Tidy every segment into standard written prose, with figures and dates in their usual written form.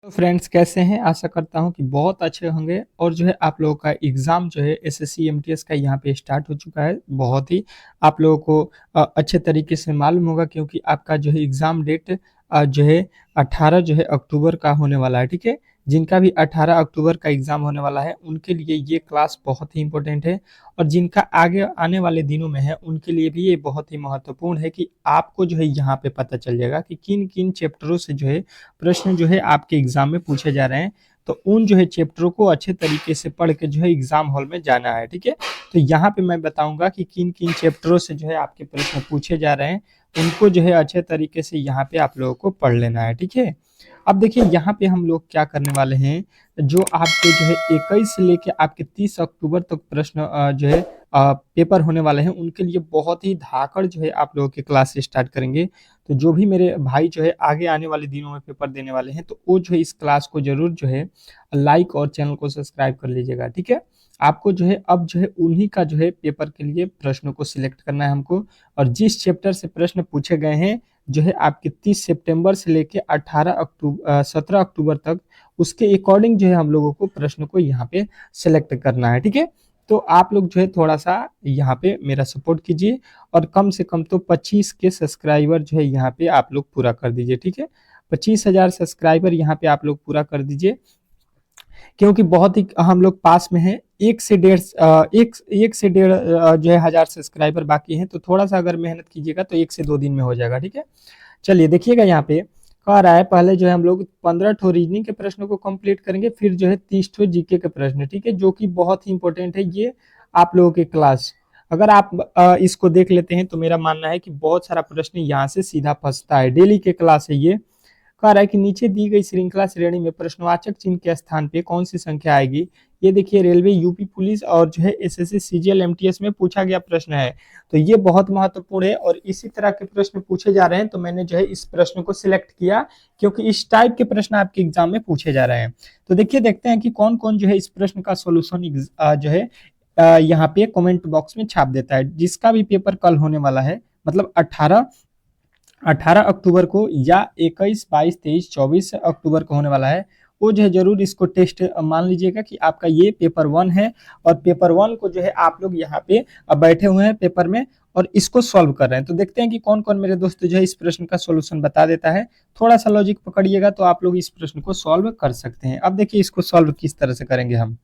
तो फ्रेंड्स कैसे हैं। आशा करता हूं कि बहुत अच्छे होंगे। और जो है आप लोगों का एग्ज़ाम जो है एसएससी एमटीएस का यहाँ पे स्टार्ट हो चुका है। बहुत ही आप लोगों को अच्छे तरीके से मालूम होगा, क्योंकि आपका जो है एग्ज़ाम डेट जो है 18 जो है अक्टूबर का होने वाला है। ठीक है, जिनका भी 18 अक्टूबर का एग्ज़ाम होने वाला है उनके लिए ये क्लास बहुत ही इंपॉर्टेंट है। और जिनका आगे आने वाले दिनों में है उनके लिए भी ये बहुत ही महत्वपूर्ण है कि आपको जो है यहाँ पे पता चल जाएगा कि किन किन चैप्टरों से जो है प्रश्न जो है आपके एग्जाम में पूछे जा रहे हैं। तो उन जो है चैप्टरों को अच्छे तरीके से पढ़ के जो है एग्जाम हॉल में जाना है। ठीक है, तो यहाँ पे मैं बताऊंगा कि किन किन चैप्टरों से जो है आपके प्रश्न पूछे जा रहे हैं, उनको जो है अच्छे तरीके से यहाँ पे आप लोगों को पढ़ लेना है। ठीक है, अब देखिए यहाँ पे हम लोग क्या करने वाले हैं। जो आपके जो है 21 से लेके आपके 30 अक्टूबर तक प्रश्न जो है पेपर होने वाले हैं, उनके लिए बहुत ही धाकड़ जो है आप लोगों के क्लास स्टार्ट करेंगे। तो जो भी मेरे भाई जो है आगे आने वाले दिनों में पेपर देने वाले हैं, तो वो जो है इस क्लास को जरूर जो है लाइक और चैनल को सब्सक्राइब कर लीजिएगा। ठीक है, आपको जो है अब जो है उन्हीं का जो है पेपर के लिए प्रश्नों को सिलेक्ट करना है हमको। और जिस चैप्टर से प्रश्न पूछे गए हैं जो है आपके 30 सितंबर से लेके 17 अक्टूबर तक, उसके अकॉर्डिंग जो है हम लोगों को प्रश्न को यहाँ पे सिलेक्ट करना है। ठीक है, तो आप लोग जो है थोड़ा सा यहाँ पे मेरा सपोर्ट कीजिए और कम से कम तो 25 के सब्सक्राइबर जो है यहाँ पे आप लोग पूरा कर दीजिए। ठीक है, 25,000 सब्सक्राइबर यहाँ पे आप लोग पूरा कर दीजिए, क्योंकि बहुत ही हम लोग पास में हैं। एक से डेढ़ जो है हजार सब्सक्राइबर बाकी हैं। तो थोड़ा सा अगर मेहनत कीजिएगा तो 1 से 2 दिन में हो जाएगा। ठीक है, चलिए देखिएगा यहाँ पे कह रहा है पहले जो है हम लोग 15 ठो रीजनिंग के प्रश्नों को कंप्लीट करेंगे, फिर जो है 30 ठो जीके के प्रश्न। ठीक है, जो कि बहुत ही इंपॉर्टेंट है ये आप लोगों के क्लास। अगर आप इसको देख लेते हैं तो मेरा मानना है कि बहुत सारा प्रश्न यहाँ से सीधा फंसता है। डेली के क्लास है ये। कह रहा है कि नीचे दी गई श्रृंखला श्रेणी में प्रश्नवाचक चिन्ह के स्थान पे कौन सी संख्या आएगी। ये देखिए रेलवे, यूपी पुलिस और जो है एसएससी सीजीएल एमटीएस में पूछा गया प्रश्न है। तो ये बहुत महत्वपूर्ण है और इसी तरह के प्रश्न पूछे जा रहे हैं। तो मैंने जो है इस प्रश्न को सिलेक्ट किया, क्योंकि इस टाइप के प्रश्न आपके एग्जाम में पूछे जा रहे हैं। तो देखिए देखते हैं कि कौन कौन जो है इस प्रश्न का सोल्यूशन जो है यहाँ पे कमेंट बॉक्स में छाप देता है। जिसका भी पेपर कल होने वाला है, मतलब 18 अक्टूबर को या 21, 22, 23, 24 अक्टूबर को होने वाला है, वो जो है जरूर इसको टेस्ट मान लीजिएगा कि आपका ये पेपर 1 है। और पेपर 1 को जो है आप लोग यहाँ पे बैठे हुए हैं पेपर में और इसको सॉल्व कर रहे हैं। तो देखते हैं कि कौन कौन मेरे दोस्त जो है इस प्रश्न का सोल्यूशन बता देता है। थोड़ा सा लॉजिक पकड़िएगा तो आप लोग इस प्रश्न को सॉल्व कर सकते हैं। अब देखिए इसको सॉल्व किस तरह से करेंगे हम।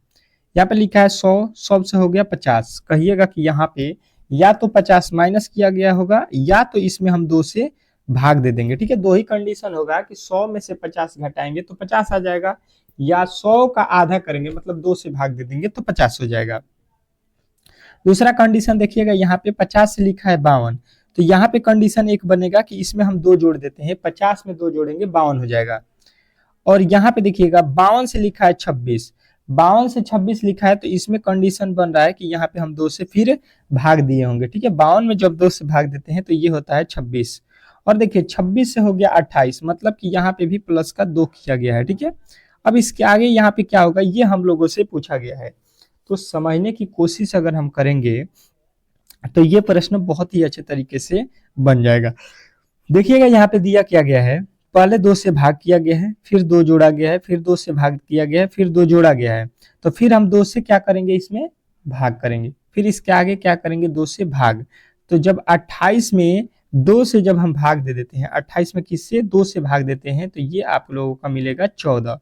यहाँ पे लिखा है 100 से हो गया 50। कहिएगा कि यहाँ पे या तो 50 माइनस किया गया होगा या तो इसमें हम 2 से भाग दे देंगे। ठीक है, दो ही कंडीशन होगा कि 100 में से 50 घटाएंगे तो 50 आ जाएगा, या 100 का आधा करेंगे मतलब 2 से भाग दे देंगे तो 50 हो जाएगा। दूसरा कंडीशन देखिएगा, यहाँ पे 50 से लिखा है 52। तो यहाँ पे कंडीशन एक बनेगा कि इसमें हम 2 जोड़ देते हैं, 50 में 2 जोड़ेंगे 52 हो जाएगा। और यहाँ पे देखिएगा 52 से लिखा है 26, 52 से 26 लिखा है, तो इसमें कंडीशन बन रहा है कि यहाँ पे हम 2 से फिर भाग दिए होंगे। ठीक है, 52 में जब 2 से भाग देते हैं तो ये होता है 26। और देखिए 26 से हो गया 28, मतलब कि यहाँ पे भी प्लस का 2 किया गया है। ठीक है, अब इसके आगे यहाँ पे क्या होगा ये हम लोगों से पूछा गया है। तो समझने की कोशिश अगर हम करेंगे तो ये प्रश्न बहुत ही अच्छे तरीके से बन जाएगा। देखिएगा यहाँ पे दिया क्या गया है, पहले 2 से भाग किया गया है, फिर 2 जोड़ा गया है, फिर 2 से भाग किया गया है, फिर 2 जोड़ा गया है। तो फिर हम 2 से क्या करेंगे, इसमें भाग करेंगे, फिर इसके आगे क्या करेंगे, 2 से भाग। तो जब 28 में 2 से जब हम भाग दे देते हैं, 28 में किससे 2 से भाग देते हैं, तो ये आप लोगों का मिलेगा 14।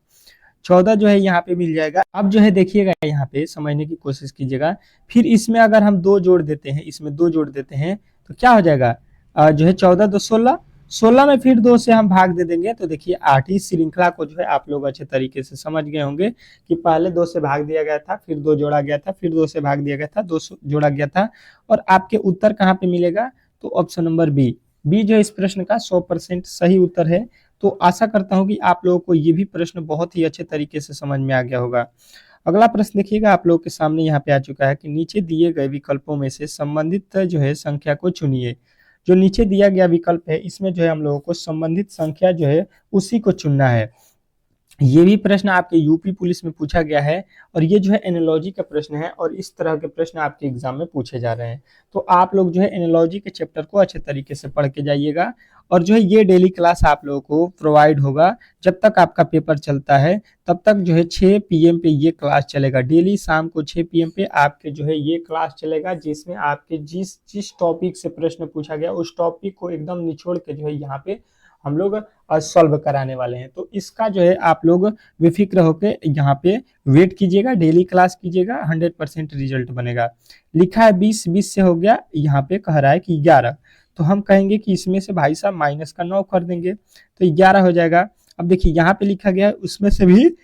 14 जो है यहाँ पे मिल जाएगा। अब जो है देखिएगा यहाँ पे समझने की कोशिश कीजिएगा, फिर इसमें अगर हम 2 जोड़ देते हैं, इसमें 2 जोड़ देते हैं तो क्या हो जाएगा, जो है 14 2 16, 16 में फिर 2 से हम भाग दे देंगे। तो देखिए 8 ही श्रृंखला को जो है आप लोग अच्छे तरीके से समझ गए होंगे कि पहले 2 से भाग दिया गया था, फिर 2 जोड़ा गया था, फिर 2 से भाग दिया गया था, 2 जोड़ा गया था। और आपके उत्तर कहाँ पे मिलेगा, तो ऑप्शन नंबर बी। बी जो इस प्रश्न का 100% सही उत्तर है। तो आशा करता हूं कि आप लोगों को ये भी प्रश्न बहुत ही अच्छे तरीके से समझ में आ गया होगा। अगला प्रश्न देखिएगा आप लोगों के सामने यहाँ पे आ चुका है कि नीचे दिए गए विकल्पों में से संबंधित जो है संख्या को चुनिए। जो नीचे दिया गया विकल्प है इसमें जो है हम लोगों को संबंधित संख्या जो है उसी को चुनना है। ये भी प्रश्न आपके यूपी पुलिस में पूछा गया है और ये जो है एनालॉजी का प्रश्न है और इस तरह के प्रश्न आपके एग्जाम में पूछे जा रहे हैं। तो आप लोग जो है एनालॉजी के चैप्टर को अच्छे तरीके से पढ़ के जाइएगा और जो है ये डेली क्लास आप लोगों को प्रोवाइड होगा जब तक आपका पेपर चलता है, तब तक जो है 6 पीएम पे ये क्लास चलेगा। डेली शाम को 6 पीएम पे आपके जो है ये क्लास चलेगा, जिसमें आपके जिस जिस टॉपिक से प्रश्न पूछा गया उस टॉपिक को एकदम निचोड़ के जो है यहाँ पे हम लोग सॉल्व कराने वाले हैं। तो इसका जो है आप लोग बेफिक्र होकर यहाँ पे वेट कीजिएगा, डेली क्लास कीजिएगा, 100% रिजल्ट बनेगा। लिखा है 20, 20 से हो गया, यहाँ पे कह रहा है कि 11, तो हम कहेंगे कि इसमें से भाई साहब माइनस का 9 कर देंगे तो 11 हो जाएगा। अब देखिए यहाँ पे लिखा गया है उसमें से भी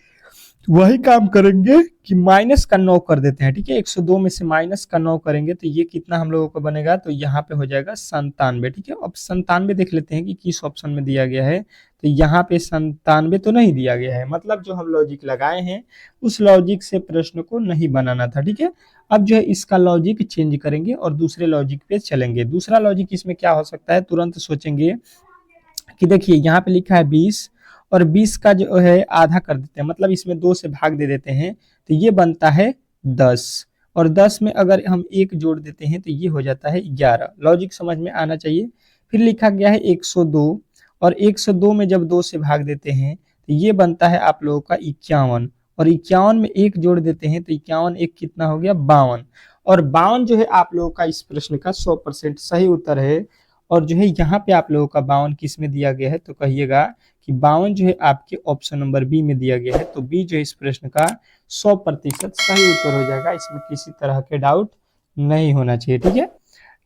वही काम करेंगे कि माइनस का 9 कर देते हैं, ठीक है। 102 में से माइनस का 9 करेंगे तो ये कितना हम लोगों को बनेगा, तो यहाँ पे हो जाएगा 97, ठीक है। अब 97 देख लेते हैं कि किस ऑप्शन में दिया गया है, तो यहाँ पे 97 तो नहीं दिया गया है, मतलब जो हम लॉजिक लगाए हैं उस लॉजिक से प्रश्न को नहीं बनाना था, ठीक है। अब जो है इसका लॉजिक चेंज करेंगे और दूसरे लॉजिक पे चलेंगे। दूसरा लॉजिक इसमें क्या हो सकता है, तुरंत सोचेंगे कि देखिए यहाँ पे लिखा है 20 और 20 का जो है आधा कर देते हैं, मतलब इसमें 2 से भाग दे देते हैं तो ये बनता है 10, और 10 में अगर हम 1 जोड़ देते हैं तो ये हो जाता है 11। लॉजिक समझ में आना चाहिए। फिर लिखा गया है 102, और 102 में जब 2 से भाग देते हैं तो ये बनता है आप लोगों का 51, और 51 में 1 जोड़ देते हैं तो 51 1 कितना हो गया 52, और 52 जो है आप लोगों का इस प्रश्न का 100% सही उत्तर है। और जो है यहाँ पे आप लोगों का 52 किस में दिया गया है, तो कहिएगा कि 52 जो है आपके ऑप्शन नंबर बी में दिया गया है। तो बी जो है इस प्रश्न का 100% सही उत्तर हो जाएगा, इसमें किसी तरह के डाउट नहीं होना चाहिए, ठीक है।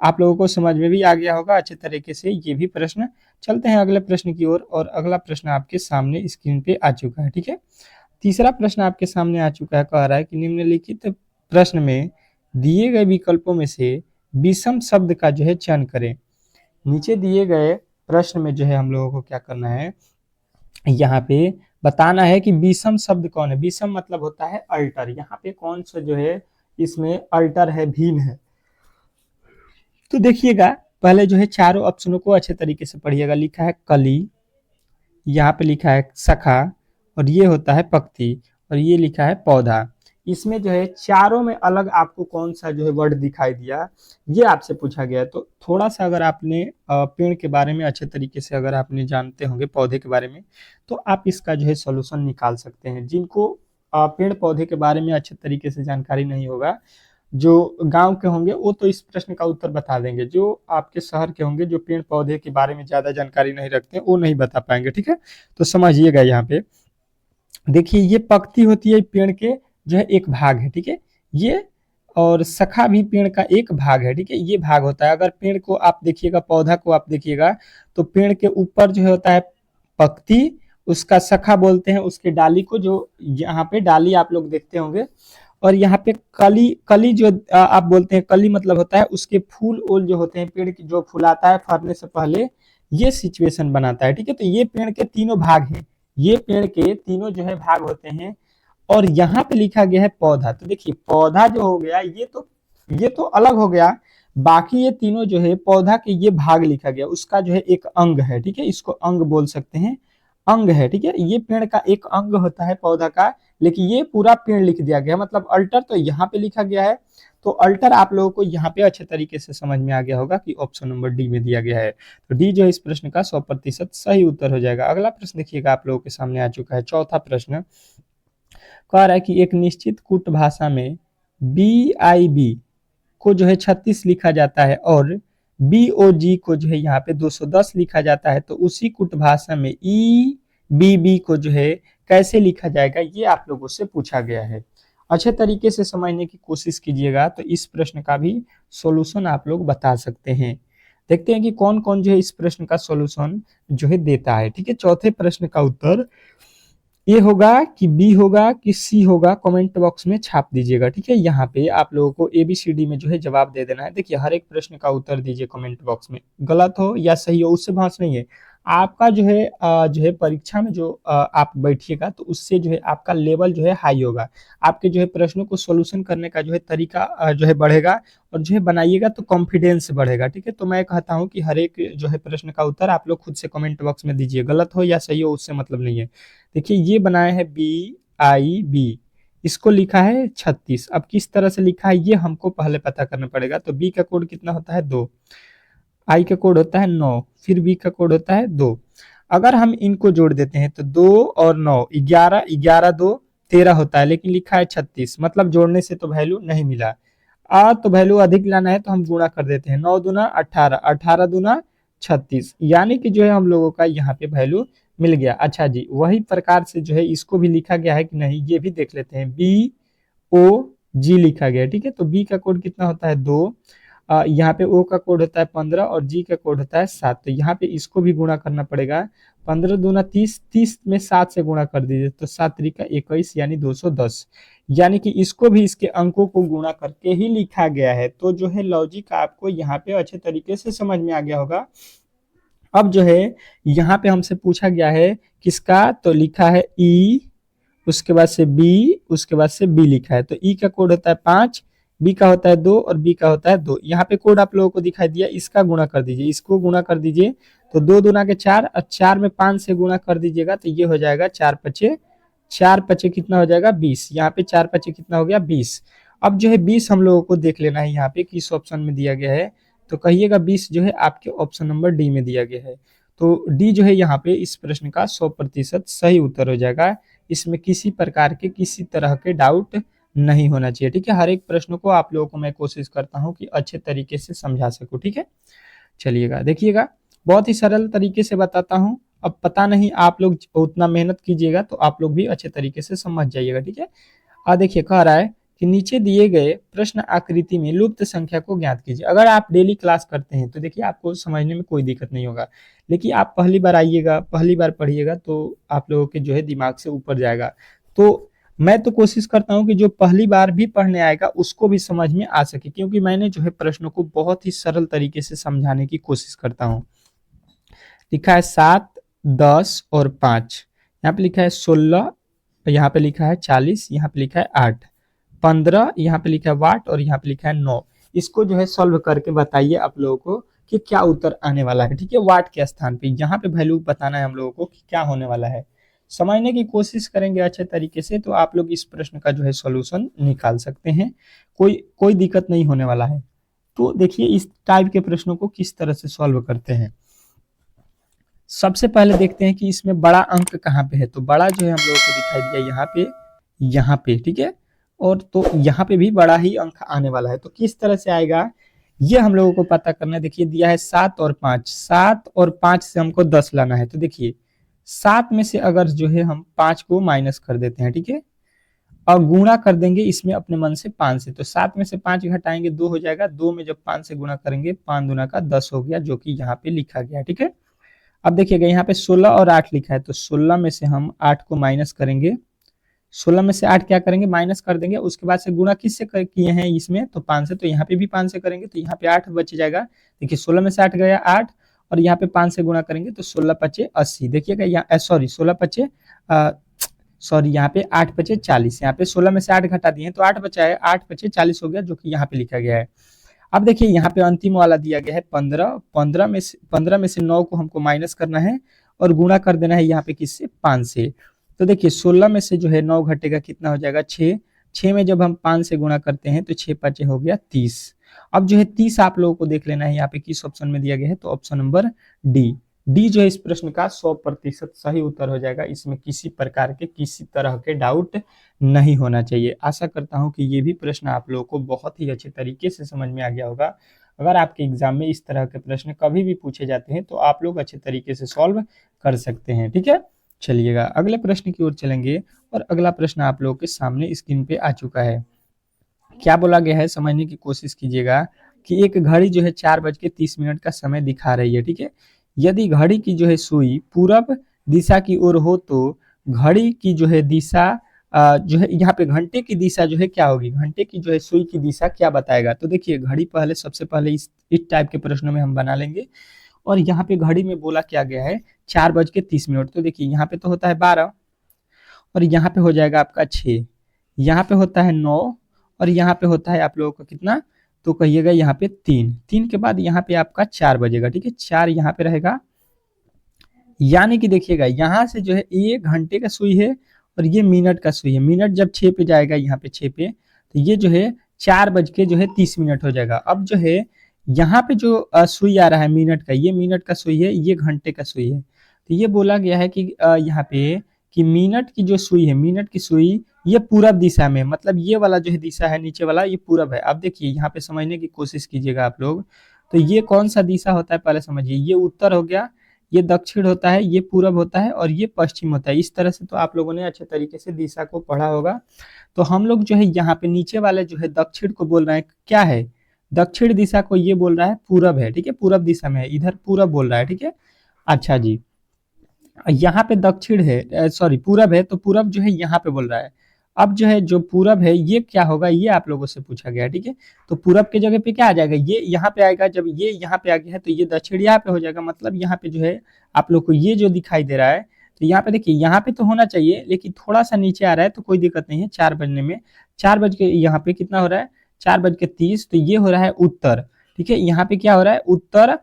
आप लोगों को समझ में भी आ गया होगा अच्छे तरीके से ये भी प्रश्न। चलते हैं अगले प्रश्न की ओर, और अगला प्रश्न आपके सामने स्क्रीन पे आ चुका है, ठीक है। तीसरा प्रश्न आपके सामने आ चुका है, कह रहा है कि निम्नलिखित प्रश्न में दिए गए विकल्पों में से विषम शब्द का जो है चयन करें। नीचे दिए गए प्रश्न में जो है हम लोगों को क्या करना है, यहाँ पे बताना है कि विषम शब्द कौन है। विषम मतलब होता है अल्टर, यहाँ पे कौन सा जो है इसमें अल्टर है, भिन्न है। तो देखिएगा पहले जो है चारों ऑप्शनों को अच्छे तरीके से पढ़िएगा। लिखा है कली, यहाँ पे लिखा है शाखा, और ये होता है पत्ती, और ये लिखा है पौधा। इसमें जो है चारों में अलग आपको कौन सा जो है वर्ड दिखाई दिया, ये आपसे पूछा गया है। तो थोड़ा सा अगर आपने पेड़ के बारे में अच्छे तरीके से अगर आपने जानते होंगे, पौधे के बारे में, तो आप इसका जो है सॉल्यूशन निकाल सकते हैं। जिनको पेड़ पौधे के बारे में अच्छे तरीके से जानकारी नहीं होगा, जो गांव के होंगे वो तो इस प्रश्न का उत्तर बता देंगे, जो आपके शहर के होंगे जो पेड़ पौधे के बारे में ज्यादा जानकारी नहीं रखते वो नहीं बता पाएंगे, ठीक है। तो समझिएगा यहाँ पे देखिए ये पत्ती होती है पेड़ के जो है एक भाग है, ठीक है। ये और शाखा भी पेड़ का एक भाग है, ठीक है, ये भाग होता है। अगर पेड़ को आप देखिएगा, पौधा को आप देखिएगा, तो पेड़ के ऊपर जो होता है पत्ती, उसका शाखा बोलते हैं उसके डाली को, जो यहाँ पे डाली आप लोग देखते होंगे। और यहाँ पे कली, कली जो आप बोलते हैं, कली मतलब होता है उसके फूल ओल जो होते हैं, पेड़ की जो फुलाता है फरने से पहले, ये सिचुएशन बनाता है, ठीक है। तो ये पेड़ के तीनों भाग हैं, ये पेड़ के तीनों जो है भाग होते हैं। और यहाँ पे लिखा गया है पौधा, तो देखिए पौधा जो हो गया ये तो अलग हो गया, बाकी ये तीनों जो है पौधा के ये भाग लिखा गया, उसका जो है एक अंग है, ठीक है, इसको अंग बोल सकते हैं, अंग है, ठीक है। ये पेड़ का एक अंग होता है पौधा का, लेकिन ये पूरा पेड़ लिख दिया गया, मतलब अल्टर तो यहाँ पे लिखा गया है। तो अल्टर आप लोगों को यहाँ पे अच्छे तरीके से समझ में आ गया होगा कि ऑप्शन नंबर डी में दिया गया है। तो डी जो है इस प्रश्न का 100% सही उत्तर हो जाएगा। अगला प्रश्न देखिएगा आप लोगों के सामने आ चुका है, चौथा प्रश्न कह रहा है कि एक निश्चित कूट भाषा में BIB को जो है 36 लिखा जाता है और BOG को जो है यहाँ पे 210 लिखा जाता है, तो उसी कूट भाषा में EBB को जो है कैसे लिखा जाएगा, ये आप लोगों से पूछा गया है। अच्छे तरीके से समझने की कोशिश कीजिएगा, तो इस प्रश्न का भी सॉल्यूशन आप लोग बता सकते हैं। देखते हैं कि कौन कौन जो है इस प्रश्न का सॉल्यूशन जो है देता है, ठीक है। चौथे प्रश्न का उत्तर ए होगा कि बी होगा कि सी होगा, कमेंट बॉक्स में छाप दीजिएगा, ठीक है। यहाँ पे आप लोगों को ABCD में जो है जवाब दे देना है। देखिए हर एक प्रश्न का उत्तर दीजिए कमेंट बॉक्स में, गलत हो या सही हो उससे बहस नहीं है। आपका जो है परीक्षा में जो आप बैठिएगा तो उससे जो है आपका लेवल जो है हाई होगा, आपके जो है प्रश्नों को सोल्यूशन करने का जो है तरीका जो है बढ़ेगा, और जो है बनाइएगा तो कॉन्फिडेंस बढ़ेगा, ठीक है। तो मैं कहता हूँ कि हर एक जो है प्रश्न का उत्तर आप लोग खुद से कमेंट बॉक्स में दीजिए, गलत हो या सही हो उससे मतलब नहीं है। देखिए ये बनाया है BIB, इसको लिखा है 36। अब किस तरह से लिखा है ये हमको पहले पता करना पड़ेगा। तो बी का कोड कितना होता है 2, आई का कोड होता है 9, फिर बी का कोड होता है 2। अगर हम इनको जोड़ देते हैं तो 2 और 9 11, 11 2 13 होता है, लेकिन लिखा है 36, मतलब जोड़ने से तो वैल्यू नहीं मिला। तो वैल्यू अधिक लाना है तो हम गुणा कर देते हैं, 9 दूना 18, 18 दूना 36, यानी कि जो है हम लोगों का यहाँ पे वैल्यू मिल गया। अच्छा जी, वही प्रकार से जो है इसको भी लिखा गया है कि नहीं ये भी देख लेते हैं। बी ओ जी लिखा गया है, ठीक है। तो बी का कोड कितना होता है 2, यहाँ पे ओ का कोड होता है 15 और जी का कोड होता है 7। तो यहाँ पे इसको भी गुणा करना पड़ेगा, 15 दूना 30, 30 में 7 से गुणा कर दीजिए तो 7 त्रिका 21 यानी 210, यानी कि इसको भी इसके अंकों को गुणा करके ही लिखा गया है। तो जो है लॉजिक आपको यहाँ पे अच्छे तरीके से समझ में आ गया होगा। अब जो है यहाँ पे हमसे पूछा गया है किसका, तो लिखा है ई, उसके बाद से बी, उसके बाद से बी लिखा है। तो ई का कोड होता है 5, बी का होता है 2 और बी का होता है 2। यहाँ पे कोड आप लोगों को दिखाई दिया, इसका गुणा कर दीजिए, इसको गुणा कर दीजिए तो 2 दूना के 4 और 4 में 5 से गुणा कर दीजिएगा तो ये हो जाएगा 4 पचे, 4 पचे कितना हो जाएगा 20। यहाँ पे 4 पचे कितना हो गया 20। अब जो है 20 हम लोगों को देख लेना है यहाँ पे किस ऑप्शन में दिया गया है, तो कहिएगा 20 जो है आपके ऑप्शन नंबर डी में दिया गया है। तो डी जो है यहाँ पे इस प्रश्न का 100% सही उत्तर हो जाएगा। इसमें किसी प्रकार के किसी तरह के डाउट नहीं होना चाहिए, ठीक है। हर एक प्रश्न को आप लोगों को मैं कोशिश करता हूँ कि अच्छे तरीके से समझा सकूँ, ठीक है। चलिएगा देखिएगा, बहुत ही सरल तरीके से बताता हूँ। अब पता नहीं आप लोग उतना मेहनत कीजिएगा तो आप लोग भी अच्छे तरीके से समझ जाइएगा, ठीक है। देखिए कह रहा है कि नीचे दिए गए प्रश्न आकृति में लुप्त संख्या को ज्ञात कीजिए। अगर आप डेली क्लास करते हैं तो देखिए आपको समझने में कोई दिक्कत नहीं होगा, लेकिन आप पहली बार आइएगा, पहली बार पढ़िएगा तो आप लोगों के जो है दिमाग से ऊपर जाएगा। तो मैं तो कोशिश करता हूँ कि जो पहली बार भी पढ़ने आएगा उसको भी समझ में आ सके, क्योंकि मैंने जो है प्रश्नों को बहुत ही सरल तरीके से समझाने की कोशिश करता हूँ। लिखा है 7, 10 और 5, यहाँ पे लिखा है 16, यहाँ पे लिखा है 40, यहाँ पे लिखा है 8, 15, यहाँ पे लिखा है वाट और यहाँ पे लिखा है 9। इसको जो है सॉल्व करके बताइए आप लोगों को कि क्या उत्तर आने वाला है, ठीक है। वाट के स्थान पे यहाँ पे वैल्यू बताना है हम लोगों को कि क्या होने वाला है। समझने की कोशिश करेंगे अच्छे तरीके से तो आप लोग इस प्रश्न का जो है सॉल्यूशन निकाल सकते हैं, कोई कोई दिक्कत नहीं होने वाला है। तो देखिए इस टाइप के प्रश्नों को किस तरह से सॉल्व करते हैं। सबसे पहले देखते हैं कि इसमें बड़ा अंक कहाँ पे है, तो बड़ा जो है हम लोगों को दिखाई दिया यहाँ पे, ठीक है। और तो यहाँ पे भी बड़ा ही अंक आने वाला है, तो किस तरह से आएगा ये हम लोगों को पता करना है। देखिए दिया है 7 और 5, 7 और 5 से हमको 10 लाना है। तो देखिए 7 में से अगर जो है हम 5 को माइनस कर देते हैं, ठीक है, और गुणा कर देंगे इसमें अपने मन से 5 से, तो 7 में से 5 घटाएंगे 2 हो जाएगा, 2 में जब 5 से गुणा करेंगे 5 दूना का 10 हो गया, जो कि यहाँ पे लिखा गया, ठीक है। अब देखिएगा यहाँ पे 16 और 8 लिखा है, तो 16 में से हम 8 को माइनस करेंगे, 16 में से 8 क्या करेंगे माइनस कर देंगे, उसके बाद से गुणा किससे किए हैं इसमें, तो 5 से, तो यहाँ पे भी 5 से करेंगे तो यहाँ पे 8 बच जाएगा। देखिए 16 में से 8 गया 8 और यहाँ पे 5 से गुणा करेंगे तो 16 पचे 80। देखिएगा यहाँ सॉरी 16 पचे सॉरी यहाँ पे 8 पचे 40, यहाँ पे 16 में से 8 घटा दिए तो 8 बचा है, 8 पचे 40 हो गया, जो कि यहाँ पे लिखा गया है। अब देखिए यहाँ पे अंतिम वाला दिया गया है 15, 15 में से 9 को हमको माइनस करना है और गुणा कर देना है यहाँ पे किससे 5 से। तो देखिए 16 में से जो है 9 घटेगा कितना हो जाएगा 6, 6 में जब हम 5 से गुणा करते हैं तो 6 5 हो गया 30। अब जो है 30 आप लोगों को देख लेना है यहाँ पे किस ऑप्शन में दिया गया है, तो ऑप्शन नंबर डी। डी जो है इस प्रश्न का 100% सही उत्तर हो जाएगा। इसमें किसी प्रकार के किसी तरह के डाउट नहीं होना चाहिए। आशा करता हूं कि ये भी प्रश्न आप लोगों को बहुत ही अच्छे तरीके से समझ में आ गया होगा। अगर आपके एग्जाम में इस तरह के प्रश्न कभी भी पूछे जाते हैं तो आप लोग अच्छे तरीके से सॉल्व कर सकते हैं, ठीक है। चलिएगा अगले प्रश्न की ओर चलेंगे और अगला प्रश्न आप लोगों के सामने स्क्रीन पे आ चुका है। क्या बोला गया है समझने की कोशिश कीजिएगा कि एक घड़ी जो है 4:30 का समय दिखा रही है, ठीक है। यदि घड़ी की जो है सुई पूरब दिशा की ओर हो तो घड़ी की जो है दिशा जो है यहाँ पे घंटे की दिशा जो है क्या होगी, घंटे की जो है सुई की दिशा क्या बताएगा। तो देखिए घड़ी पहले सबसे पहले इस टाइप के प्रश्नों में हम बना लेंगे। और यहाँ पे घड़ी में बोला क्या गया है 4:30, तो देखिए यहाँ पे तो होता है 12 और यहाँ पे हो जाएगा आपका 6, यहाँ पे होता है 9 और यहाँ पे होता है आप लोगों का कितना, तो कहिएगा यहाँ पे 3, 3 के बाद यहाँ पे आपका 4 बजेगा, ठीक है, 4 यहाँ पे रहेगा। यानी कि देखिएगा यहाँ से जो है ये घंटे का सुई है और ये मिनट का सुई है। मिनट जब 6 पे जाएगा यहाँ पे 6 पे, तो ये जो है 4 बज के जो है 30 मिनट हो जाएगा। अब जो है यहाँ पे जो सुई आ रहा है मिनट का, ये मिनट का सुई है, ये घंटे का सुई है। तो ये बोला गया है कि यहाँ पे कि मिनट की जो सुई है, मिनट की सुई ये पूरब दिशा में, मतलब ये वाला जो है दिशा है नीचे वाला, ये पूरब है। अब देखिए यहाँ पे समझने की कोशिश कीजिएगा आप लोग। तो ये कौन सा दिशा होता है पहले समझिए, ये उत्तर हो गया, ये दक्षिण होता है, ये पूरब होता है और ये पश्चिम होता है। इस तरह से तो आप लोगों ने अच्छे तरीके से दिशा को पढ़ा होगा। तो हम लोग जो है यहाँ पे नीचे वाले जो है दक्षिण को बोल रहे हैं क्या है, दक्षिण दिशा को ये बोल रहा है पूरब है, ठीक है, पूरब दिशा में है, इधर पूरब बोल रहा है, ठीक है। अच्छा जी, यहाँ पे दक्षिण है, सॉरी पूरब है, तो पूरब जो है यहाँ पे बोल रहा है। अब जो है जो पूरब है ये क्या होगा, ये आप लोगों से पूछा गया, ठीक है। तो पूरब के जगह पे क्या आ जाएगा, ये यहाँ पे आएगा, जब ये यहाँ पे आ गया है तो ये दक्षिण यहाँ पे हो जाएगा। मतलब यहाँ पे जो है आप लोग को ये जो दिखाई दे रहा है, तो यहाँ पे देखिए, यहाँ पे तो होना चाहिए लेकिन थोड़ा सा नीचे आ रहा है, तो कोई दिक्कत नहीं है 4 बजने में। 4 बज के यहाँ पे कितना हो रहा है, 4:30, तो ये हो रहा है उत्तर, ठीक है। यहाँ पे क्या हो रहा है, उत्तर,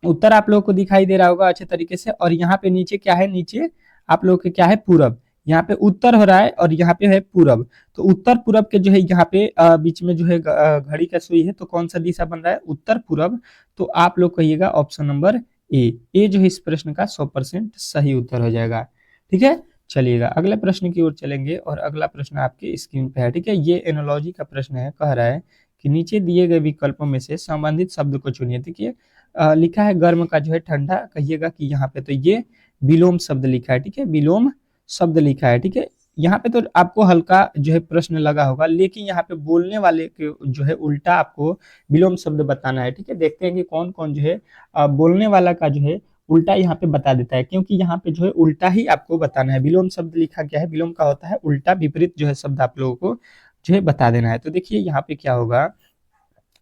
उत्तर आप लोगों को दिखाई दे रहा होगा अच्छे तरीके से। और यहाँ पे नीचे क्या है, नीचे आप लोगों के क्या है, पूरब। यहाँ पे उत्तर हो रहा है और यहाँ पे है पूरब। तो उत्तर पूरब के जो है यहाँ पे बीच में जो है घड़ी का सुई है, तो कौन सा दिशा बन रहा है, उत्तर पूरब। तो आप लोग कहिएगा ऑप्शन नंबर ए जो है इस प्रश्न का 100% सही उत्तर हो जाएगा, ठीक है। चलिएगा अगले प्रश्न की ओर चलेंगे और अगला प्रश्न आपके स्क्रीन पे है, ठीक है। ये एनोलॉजी का प्रश्न है, कह रहा है कि नीचे दिए गए विकल्पों में से संबंधित शब्द को चुनिए। देखिए लिखा है गर्म का जो है ठंडा, कहिएगा कि यहाँ पे तो ये विलोम शब्द लिखा है, ठीक है, विलोम शब्द लिखा है, ठीक है। यहाँ पे तो आपको हल्का जो है प्रश्न लगा होगा, लेकिन यहाँ पे बोलने वाले के जो है उल्टा आपको विलोम शब्द बताना है, ठीक है। देखते हैं कि कौन कौन जो है बोलने वाला का जो है उल्टा यहाँ पे बता देता है, क्योंकि यहाँ पे जो है उल्टा ही आपको बताना है। विलोम शब्द लिखा गया है, विलोम का होता है उल्टा, विपरीत जो है शब्द आप लोगों को जो है बता देना है। तो देखिए यहाँ पे क्या होगा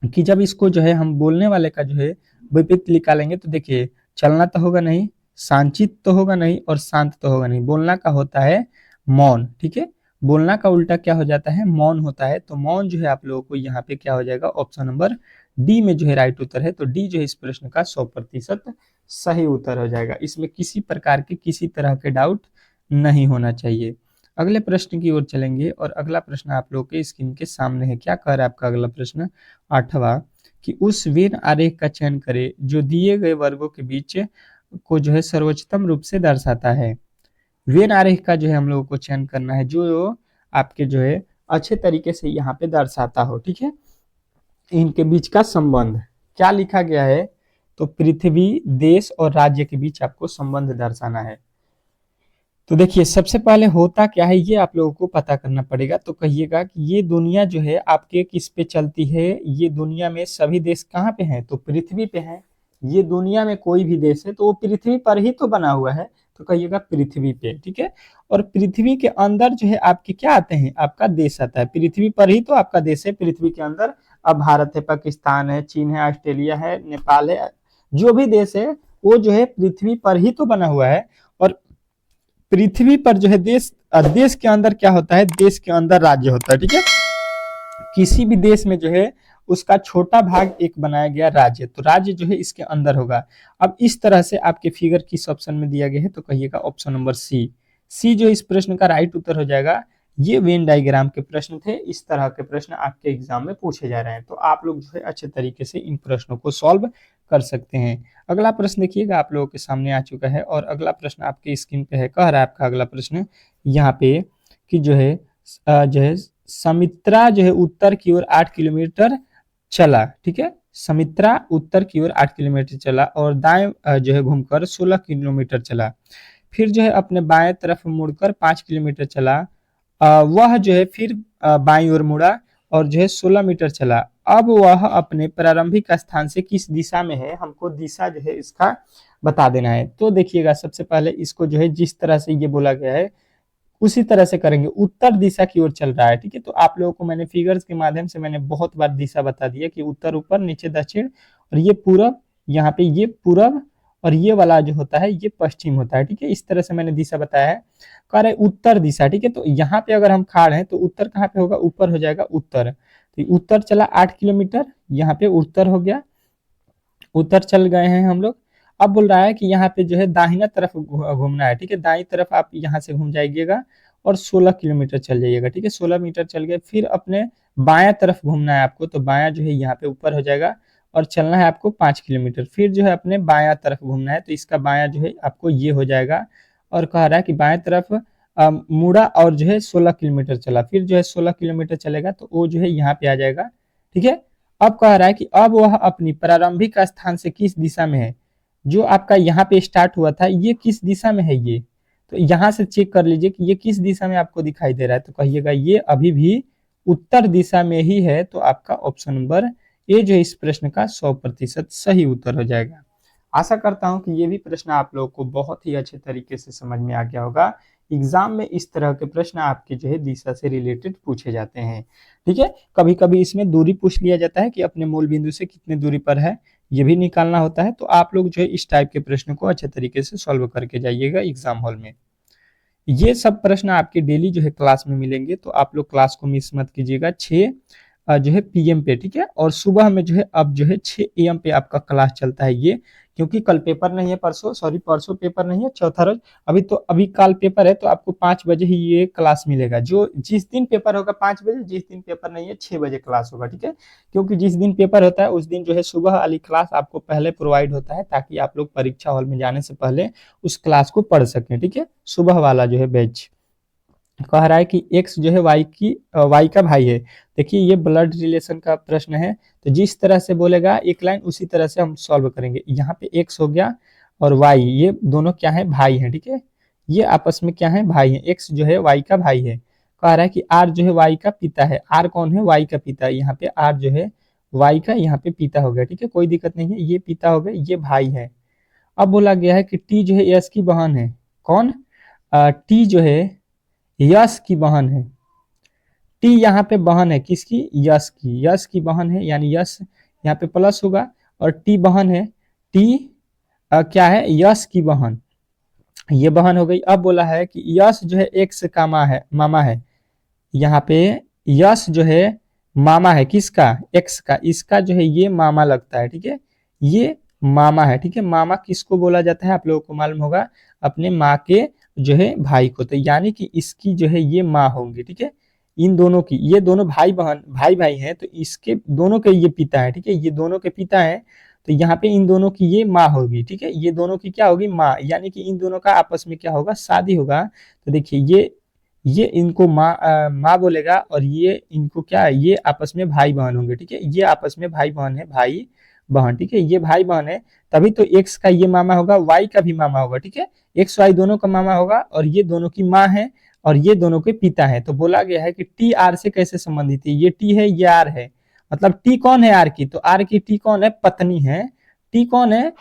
कि जब इसको जो है हम बोलने वाले का जो है विपरीत निकालेंगे, तो देखिए चलना तो होगा नहीं, संचित तो होगा नहीं और शांत तो होगा नहीं। बोलना का होता है मौन, ठीक है। बोलना का उल्टा क्या हो जाता है, मौन होता है। तो मौन जो है आप लोगों को यहाँ पे क्या हो जाएगा, ऑप्शन नंबर डी में जो है राइट उत्तर है। तो डी जो है इस प्रश्न का 100% सही उत्तर हो जाएगा। इसमें किसी प्रकार के किसी तरह के डाउट नहीं होना चाहिए। अगले प्रश्न की ओर चलेंगे और अगला प्रश्न आप लोग के स्क्रीन के सामने है। क्या कह रहा है आपका अगला प्रश्न, 8वां, कि उस वेन आरेख का चयन करें जो दिए गए वर्गों के बीच को जो है सर्वोच्चतम रूप से दर्शाता है। वेन आरेख का जो है हम लोगों को चयन करना है जो आपके जो है अच्छे तरीके से यहाँ पे दर्शाता हो, ठीक है। इनके बीच का संबंध क्या लिखा गया है, तो पृथ्वी, देश और राज्य के बीच आपको संबंध दर्शाना है। तो देखिए सबसे पहले होता क्या है ये आप लोगों को पता करना पड़ेगा। तो कहिएगा कि ये दुनिया जो है आपके किस पे चलती है, ये दुनिया में सभी देश कहाँ पे हैं, तो पृथ्वी पे हैं। ये दुनिया में कोई भी देश है तो वो पृथ्वी पर ही तो बना हुआ है, तो कहिएगा पृथ्वी पे, ठीक है। और पृथ्वी के अंदर जो है आपके क्या आते हैं, आपका देश आता है, पृथ्वी पर ही तो आपका देश है पृथ्वी के अंदर। अब भारत है, पाकिस्तान है, चीन है, ऑस्ट्रेलिया है, नेपाल है, जो भी देश है वो जो है पृथ्वी पर ही तो बना हुआ है। और पृथ्वी पर जो है देश, देश के अंदर क्या होता है, देश के अंदर राज्य होता है, ठीक है। किसी भी देश में जो है उसका छोटा भाग एक बनाया गया राज्य, तो राज्य जो है इसके अंदर होगा। अब इस तरह से आपके फिगर किस ऑप्शन में दिया गया है, तो कहिएगा ऑप्शन नंबर सी जो इस प्रश्न का राइट उत्तर हो जाएगा। ये वेन डायग्राम के प्रश्न थे, इस तरह के प्रश्न आपके एग्जाम में पूछे जा रहे हैं, तो आप लोग जो है अच्छे तरीके से इन प्रश्नों को सॉल्व कर सकते हैं। अगला प्रश्न देखिएगा आप लोगों के सामने आ चुका है और अगला प्रश्न आपके स्क्रीन पे है। कह रहा है आपका अगला प्रश्न यहाँ पे कि जो है समित्रा जो है उत्तर की ओर 8 किलोमीटर चला, ठीक है। समित्रा उत्तर की ओर 8 किलोमीटर चला और दाएं जो है घूमकर 16 किलोमीटर चला। फिर जो है अपने बाएं तरफ मुड़कर 5 किलोमीटर चला। वह जो है फिर बाईं ओर मुड़ा और जो है 16 मीटर चला। अब वह अपने प्रारंभिक स्थान से किस दिशा में है, हमको दिशा जो है इसका बता देना है। तो देखिएगा सबसे पहले इसको जो है जिस तरह से ये बोला गया है उसी तरह से करेंगे। उत्तर दिशा की ओर चल रहा है, ठीक है। तो आप लोगों को मैंने फिगर्स के माध्यम से मैंने बहुत बार दिशा बता दिया कि उत्तर ऊपर, नीचे दक्षिण, और ये पूरब, यहाँ पे ये पूरब, और ये वाला जो होता है ये पश्चिम होता है, ठीक है। इस तरह से मैंने दिशा बताया है। कह रहे उत्तर दिशा, ठीक है। तो यहाँ पे अगर हम खाड़ हैं तो उत्तर कहाँ पे होगा, ऊपर हो जाएगा उत्तर। तो उत्तर चला 8 किलोमीटर, यहाँ पे उत्तर हो गया, उत्तर चल गए हैं हम लोग। अब बोल रहा है कि यहाँ पे जो है दाहिना तरफ घूमना है, ठीक है। दाई तरफ आप यहाँ से घूम जाइएगा और 16 किलोमीटर चल जाइएगा, ठीक है। 16 मीटर चल गए, फिर अपने बायां तरफ घूमना है आपको, तो बायां जो है यहाँ पे ऊपर हो जाएगा और चलना है आपको 5 किलोमीटर। फिर जो है अपने बायां तरफ घूमना है, तो इसका बायां जो है आपको ये हो जाएगा। और कह रहा है कि बाएं तरफ मुड़ा और जो है 16 किलोमीटर चला, फिर जो है 16 किलोमीटर चलेगा तो वो जो है यहाँ पे आ जाएगा। ठीक है, अब कह रहा है कि अब वह अपनी प्रारंभिक स्थान से किस दिशा में है। जो आपका यहाँ पे स्टार्ट हुआ था ये किस दिशा में है, ये तो यहाँ से चेक कर लीजिए कि ये किस दिशा में आपको दिखाई दे रहा है, तो कहिएगा ये अभी भी उत्तर दिशा में ही है। तो आपका ऑप्शन नंबर ए जो है इस प्रश्न का 100% सही उत्तर हो जाएगा। आशा करता हूं कि ये भी प्रश्न आप लोगों को बहुत ही अच्छे तरीके से समझ में आ गया होगा। एग्जाम में इस तरह के प्रश्न आपके जो है दिशा से रिलेटेड पूछे जाते हैं। ठीक है, कभी कभी इसमें दूरी पूछ लिया जाता है कि अपने मूल बिंदु से कितने दूरी पर है, ये भी निकालना होता है। तो आप लोग जो है इस टाइप के प्रश्न को अच्छे तरीके से सॉल्व करके जाइएगा एग्जाम हॉल में। ये सब प्रश्न आपके डेली जो है क्लास में मिलेंगे, तो आप लोग क्लास को मिस मत कीजिएगा 6 जो है पीएम पे। ठीक है, और सुबह में जो है अब जो है 6 एम पे आपका क्लास चलता है ये, क्योंकि कल पेपर नहीं है, परसों पेपर नहीं है, चौथा रोज। अभी कल पेपर है, तो आपको 5 बजे ही ये क्लास मिलेगा। जो जिस दिन पेपर होगा 5 बजे, जिस दिन पेपर नहीं है 6 बजे क्लास होगा। ठीक है, क्योंकि जिस दिन पेपर होता है उस दिन जो है सुबह वाली क्लास आपको पहले प्रोवाइड होता है, ताकि आप लोग परीक्षा हॉल में जाने से पहले उस क्लास को पढ़ सकें। ठीक है, सुबह वाला जो है बैच कह रहा है कि एक्स जो है वाई का भाई है। देखिए ये ब्लड रिलेशन का प्रश्न है, तो जिस तरह से बोलेगा एक लाइन उसी तरह से हम सॉल्व करेंगे। यहाँ पे एक्स हो गया और वाई, ये दोनों क्या है, भाई हैं। ठीक है, ये आपस में क्या है, भाई है। एक्स जो है वाई का भाई है। कह रहा है कि आर जो है वाई का पिता है। आर कौन है, वाई का पिता है। यहाँ पे आर जो है वाई का यहाँ पे पिता हो गया। ठीक है, कोई दिक्कत नहीं है, ये पिता हो गए, ये भाई है। अब बोला गया है कि टी जो है यश की बहन है। कौन, टी जो है यश की बहन है। टी यहाँ पे बहन है किसकी, यश की। यश की बहन है, यानी यश यहाँ पे प्लस होगा और टी बहन है। टी क्या है, यश की बहन, ये बहन हो गई। अब बोला है कि यश जो है एक्स का मामा है। यहाँ पे यश जो है मामा है किसका, एक्स का। इसका जो है ये मामा लगता है। ठीक है, ये मामा है। ठीक है, मामा किसको बोला जाता है आप लोगों को मालूम होगा, अपने माँ के जो है भाई को। तो यानी कि इसकी जो है ये माँ होंगी। ठीक है, इन दोनों की, ये दोनों भाई हैं, तो इसके दोनों के ये पिता है। ठीक है, ये दोनों के पिता है, तो यहाँ पे इन दोनों की ये माँ होगी। ठीक है, ये दोनों की क्या होगी, माँ, यानी कि इन दोनों का आपस में क्या होगा, शादी होगा। तो देखिए ये इनको माँ बोलेगा और ये इनको क्या है, ये आपस में भाई बहन होंगे। ठीक है, ये आपस में भाई बहन है, भाई बहन। ठीक है, ये भाई बहन है, तभी तो एक्स का ये मामा होगा, वाई का भी मामा होगा। ठीक है, एक्स वाई दोनों का मामा होगा और ये दोनों की माँ है और ये दोनों के पिता है। तो बोला गया है कि टी आर से कैसे संबंधित है, ये टी है ये आर है। मतलब टी कौन है, आर की, तो आर की टी कौन है, पत्नी है। टी कौन है,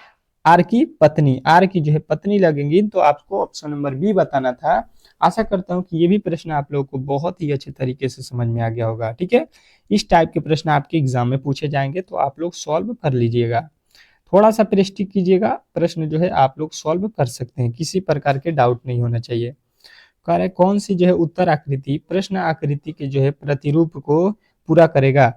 आर की पत्नी। आर की जो है पत्नी लगेंगी, तो आपको ऑप्शन नंबर बी बताना था। आशा करता हूं कि ये भी प्रश्न आप लोगों को बहुत ही अच्छे तरीके से समझ में आ गया होगा। ठीक है, इस टाइप के प्रश्न आपके एग्जाम में पूछे जाएंगे, तो आप लोग सॉल्व कर लीजिएगा। थोड़ा सा प्रैक्टिस कीजिएगा, प्रश्न जो है आप लोग सॉल्व कर सकते हैं, किसी प्रकार के डाउट नहीं होना चाहिए। कह रहा है कौन सी जो है उत्तर आकृति प्रश्न आकृति के जो है प्रतिरूप को पूरा करेगा।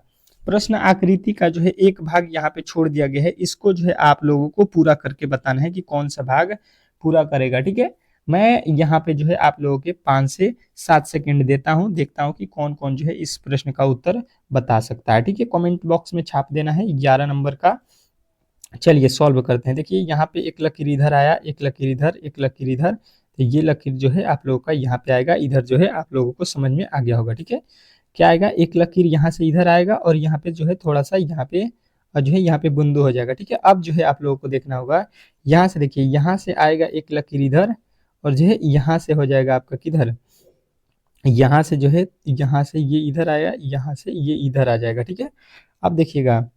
प्रश्न आकृति का जो है एक भाग यहाँ पे छोड़ दिया गया है, इसको जो है आप लोगों को पूरा करके बताना है कि कौन सा भाग पूरा करेगा। ठीक है, मैं यहाँ पे जो है आप लोगों के 5 से 7 सेकंड देता हूँ, देखता हूँ कि कौन कौन जो है इस प्रश्न का उत्तर बता सकता है। ठीक है, कमेंट बॉक्स में छाप देना है 11 नंबर का। चलिए सॉल्व करते हैं। देखिए यहाँ पे एक लकीर इधर आया, एक लकीर इधर, एक लकीर इधर, तो ये लकीर जो है आप लोगों का यहाँ पे आएगा, इधर जो है आप लोगों को समझ में आ गया होगा। ठीक है, क्या आएगा, एक लकीर यहाँ से इधर आएगा और यहाँ पे जो है थोड़ा सा यहाँ पे जो है यहाँ पे बिंदु हो जाएगा। ठीक है, अब जो है आप लोगों को देखना होगा, यहाँ से देखिए, यहाँ से आएगा एक लकीर इधर और जो है यहाँ से हो जाएगा आपका किधर, यहाँ से जो है, यहाँ से ये इधर आया, यहाँ से ये इधर आ जाएगा। ठीक है, अब देखिएगा,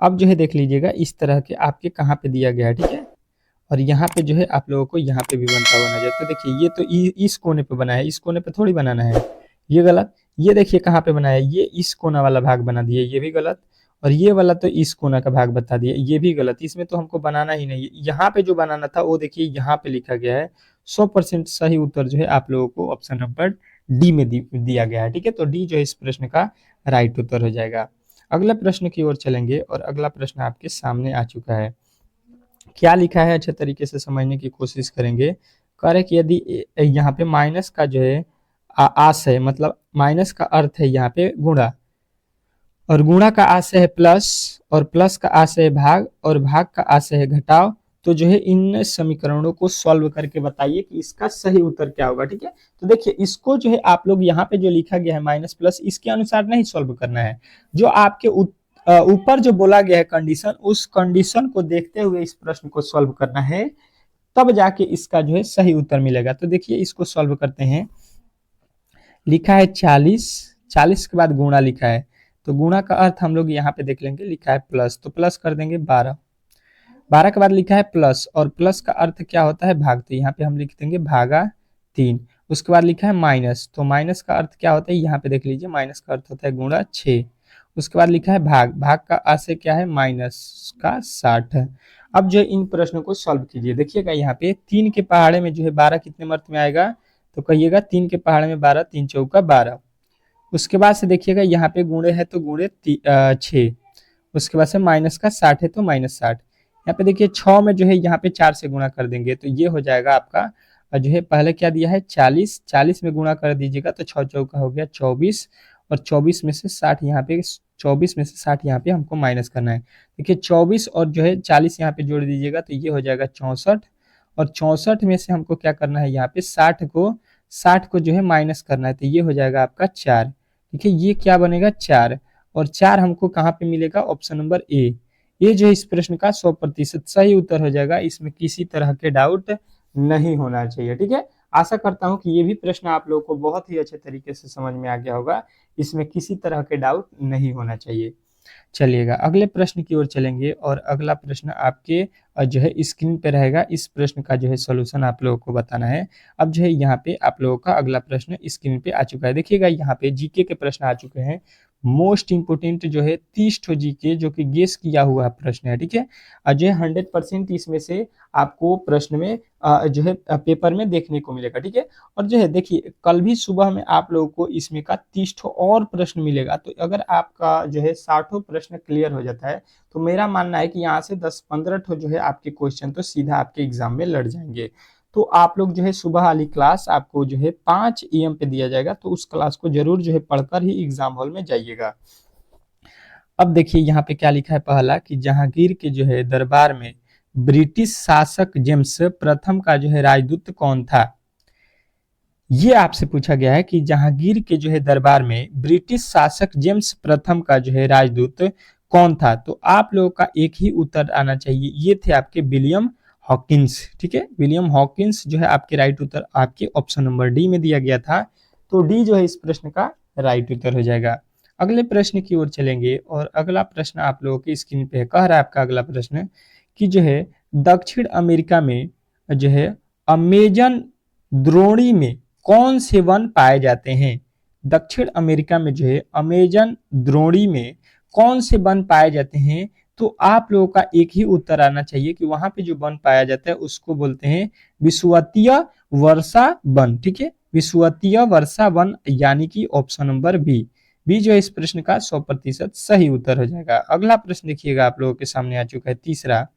अब जो है देख लीजिएगा इस तरह के आपके कहाँ पे दिया गया है। ठीक है, और यहाँ पे जो है आप लोगों को यहाँ पे भी बनता हुआ नजर, तो देखिए ये तो इस कोने पे बना है, इस कोने पे थोड़ी बनाना है, ये गलत। ये देखिए कहाँ पे बनाया है, ये इस कोना वाला भाग बना दिया, ये भी गलत। और ये वाला तो इस कोना का भाग बता दिया, ये भी गलत। इसमें तो हमको बनाना ही नहीं है, यहाँ पे जो बनाना था वो देखिए यहाँ पे लिखा गया है। 100% सही उत्तर जो है आप लोगों को ऑप्शन नंबर डी में दिया गया है। ठीक है, तो डी जो है इस प्रश्न का राइट उत्तर हो जाएगा। अगला प्रश्न की ओर चलेंगे और अगला प्रश्न आपके सामने आ चुका है। क्या लिखा है अच्छे तरीके से समझने की कोशिश करेंगे। कह रहे कि यदि यहाँ पे माइनस का जो है आस है, मतलब माइनस का अर्थ है यहाँ पे गुणा, और गुणा का आशय है प्लस, और प्लस का आशय है भाग, और भाग का आशय है घटाव। तो जो है इन समीकरणों को सॉल्व करके बताइए कि इसका सही उत्तर क्या होगा। ठीक है, तो देखिए इसको जो है आप लोग यहाँ पे जो लिखा गया है माइनस प्लस, इसके अनुसार नहीं सॉल्व करना है। जो आपके ऊपर जो बोला गया है कंडीशन, उस कंडीशन को देखते हुए इस प्रश्न को सॉल्व करना है, तब जाके इसका जो है सही उत्तर मिलेगा। तो देखिए इसको सॉल्व करते हैं। लिखा है 40, 40 के बाद गुणा लिखा है, तो गुणा का अर्थ हम लोग यहाँ पे देख लेंगे, लिखा है प्लस तो प्लस कर देंगे 12, 12 के बाद लिखा है प्लस, और प्लस का अर्थ क्या होता है भाग, तो यहाँ पे हम लिख देंगे भागा 3। उसके बाद लिखा है माइनस, तो माइनस का अर्थ क्या होता है यहाँ पे देख लीजिए, माइनस का अर्थ होता है गुणा 6। उसके बाद लिखा है भाग, भाग का आशय क्या है माइनस का 60। अब जो इन प्रश्नों को सॉल्व कीजिए, देखिएगा यहाँ पे 3 के पहाड़े में जो है 12 कितने मर्त में आएगा, तो कहिएगा 3 के पहाड़े में 12, 3 चौका 12। उसके बाद से देखिएगा यहाँ पे गुणे है तो गुणे 6, उसके बाद से माइनस का 60 है तो माइनस 60। यहाँ पे देखिए 6 में जो है यहाँ पे 4 से गुणा कर देंगे, तो ये हो जाएगा आपका जो है पहले क्या दिया है 40, 40 में गुणा कर दीजिएगा तो 6 चौका हो गया 24, और 24 में से 60 यहाँ पे, 24 में से 60 यहाँ पे हमको माइनस करना है। देखिए 24 और जो है 40 यहाँ पे जोड़ दीजिएगा तो ये हो जाएगा 64, और 64 में से हमको क्या करना है यहाँ पे 60 को जो है माइनस करना है, तो ये हो जाएगा आपका 4। ठीक है, ये क्या बनेगा 4, और 4 हमको कहाँ पे मिलेगा, ऑप्शन नंबर ए। ये जो है इस प्रश्न का 100% सही उत्तर हो जाएगा, इसमें किसी तरह के डाउट नहीं होना चाहिए। ठीक है, आशा करता हूं कि ये भी प्रश्न आप लोगों को बहुत ही अच्छे तरीके से समझ में आ गया होगा, इसमें किसी तरह के डाउट नहीं होना चाहिए। चलिएगा अगले प्रश्न की ओर चलेंगे, और अगला प्रश्न आपके जो है स्क्रीन पे रहेगा। इस प्रश्न का जो है सॉल्यूशन आप लोगों को बताना है। अब जो है यहाँ पे आप लोगों का अगला प्रश्न स्क्रीन पे आ चुका है, देखिएगा यहाँ पे जीके के प्रश्न आ चुके हैं। मोस्ट इंपोर्टेंट जो है 30 ठो जीके जो कि गेस किया हुआ प्रश्न है। ठीक है, जो है 100% इसमें से आपको प्रश्न में जो है पेपर में देखने को मिलेगा। ठीक है, और जो है देखिए कल भी सुबह में आप लोगों को इसमें का 30 ठो और प्रश्न मिलेगा, तो अगर आपका जो है 60 प्रश्न क्लियर हो जाता है, तो मेरा मानना है कि यहाँ से 10-15 ठो जो है आपके क्वेश्चन तो सीधा आपके एग्जाम में लड़ जाएंगे। तो आप लोग जो है सुबह वाली क्लास आपको जो है 5 AM पे दिया जाएगा, तो उस क्लास को जरूर जो है पढ़कर ही एग्जाम हॉल में जाइएगा। अब देखिए यहाँ पे क्या लिखा है, पहला कि जहांगीर के जो है दरबार में ब्रिटिश शासक जेम्स प्रथम का जो है राजदूत कौन था। ये आपसे पूछा गया है कि जहांगीर के जो है दरबार में ब्रिटिश शासक जेम्स प्रथम का जो है राजदूत कौन था। तो आप लोगों का एक ही उत्तर आना चाहिए, ये थे आपके विलियम हॉकिंस। ठीक है, विलियम हॉकिंस जो है आपके राइट उत्तर आपके ऑप्शन नंबर डी में दिया गया था, तो डी जो है इस प्रश्न का राइट उत्तर हो जाएगा। अगले प्रश्न की ओर चलेंगे, और अगला प्रश्न आप लोगों की स्क्रीन पे कह रहा है आपका अगला प्रश्न कि जो है दक्षिण अमेरिका में जो है अमेजन द्रोणी में कौन से वन पाए जाते हैं। दक्षिण अमेरिका में जो है अमेजन द्रोणी में कौन से वन पाए जाते हैं, तो आप लोगों का एक ही उत्तर आना चाहिए कि वहां पे जो वन पाया जाता है उसको बोलते हैं विषुवतीय वर्षा वन। ठीक है, विषुवतीय वर्षा वन, यानी कि ऑप्शन नंबर बी, बी जो है इस प्रश्न का 100% सही उत्तर हो जाएगा। अगला प्रश्न देखिएगा आप लोगों के सामने आ चुका है, तीसरा,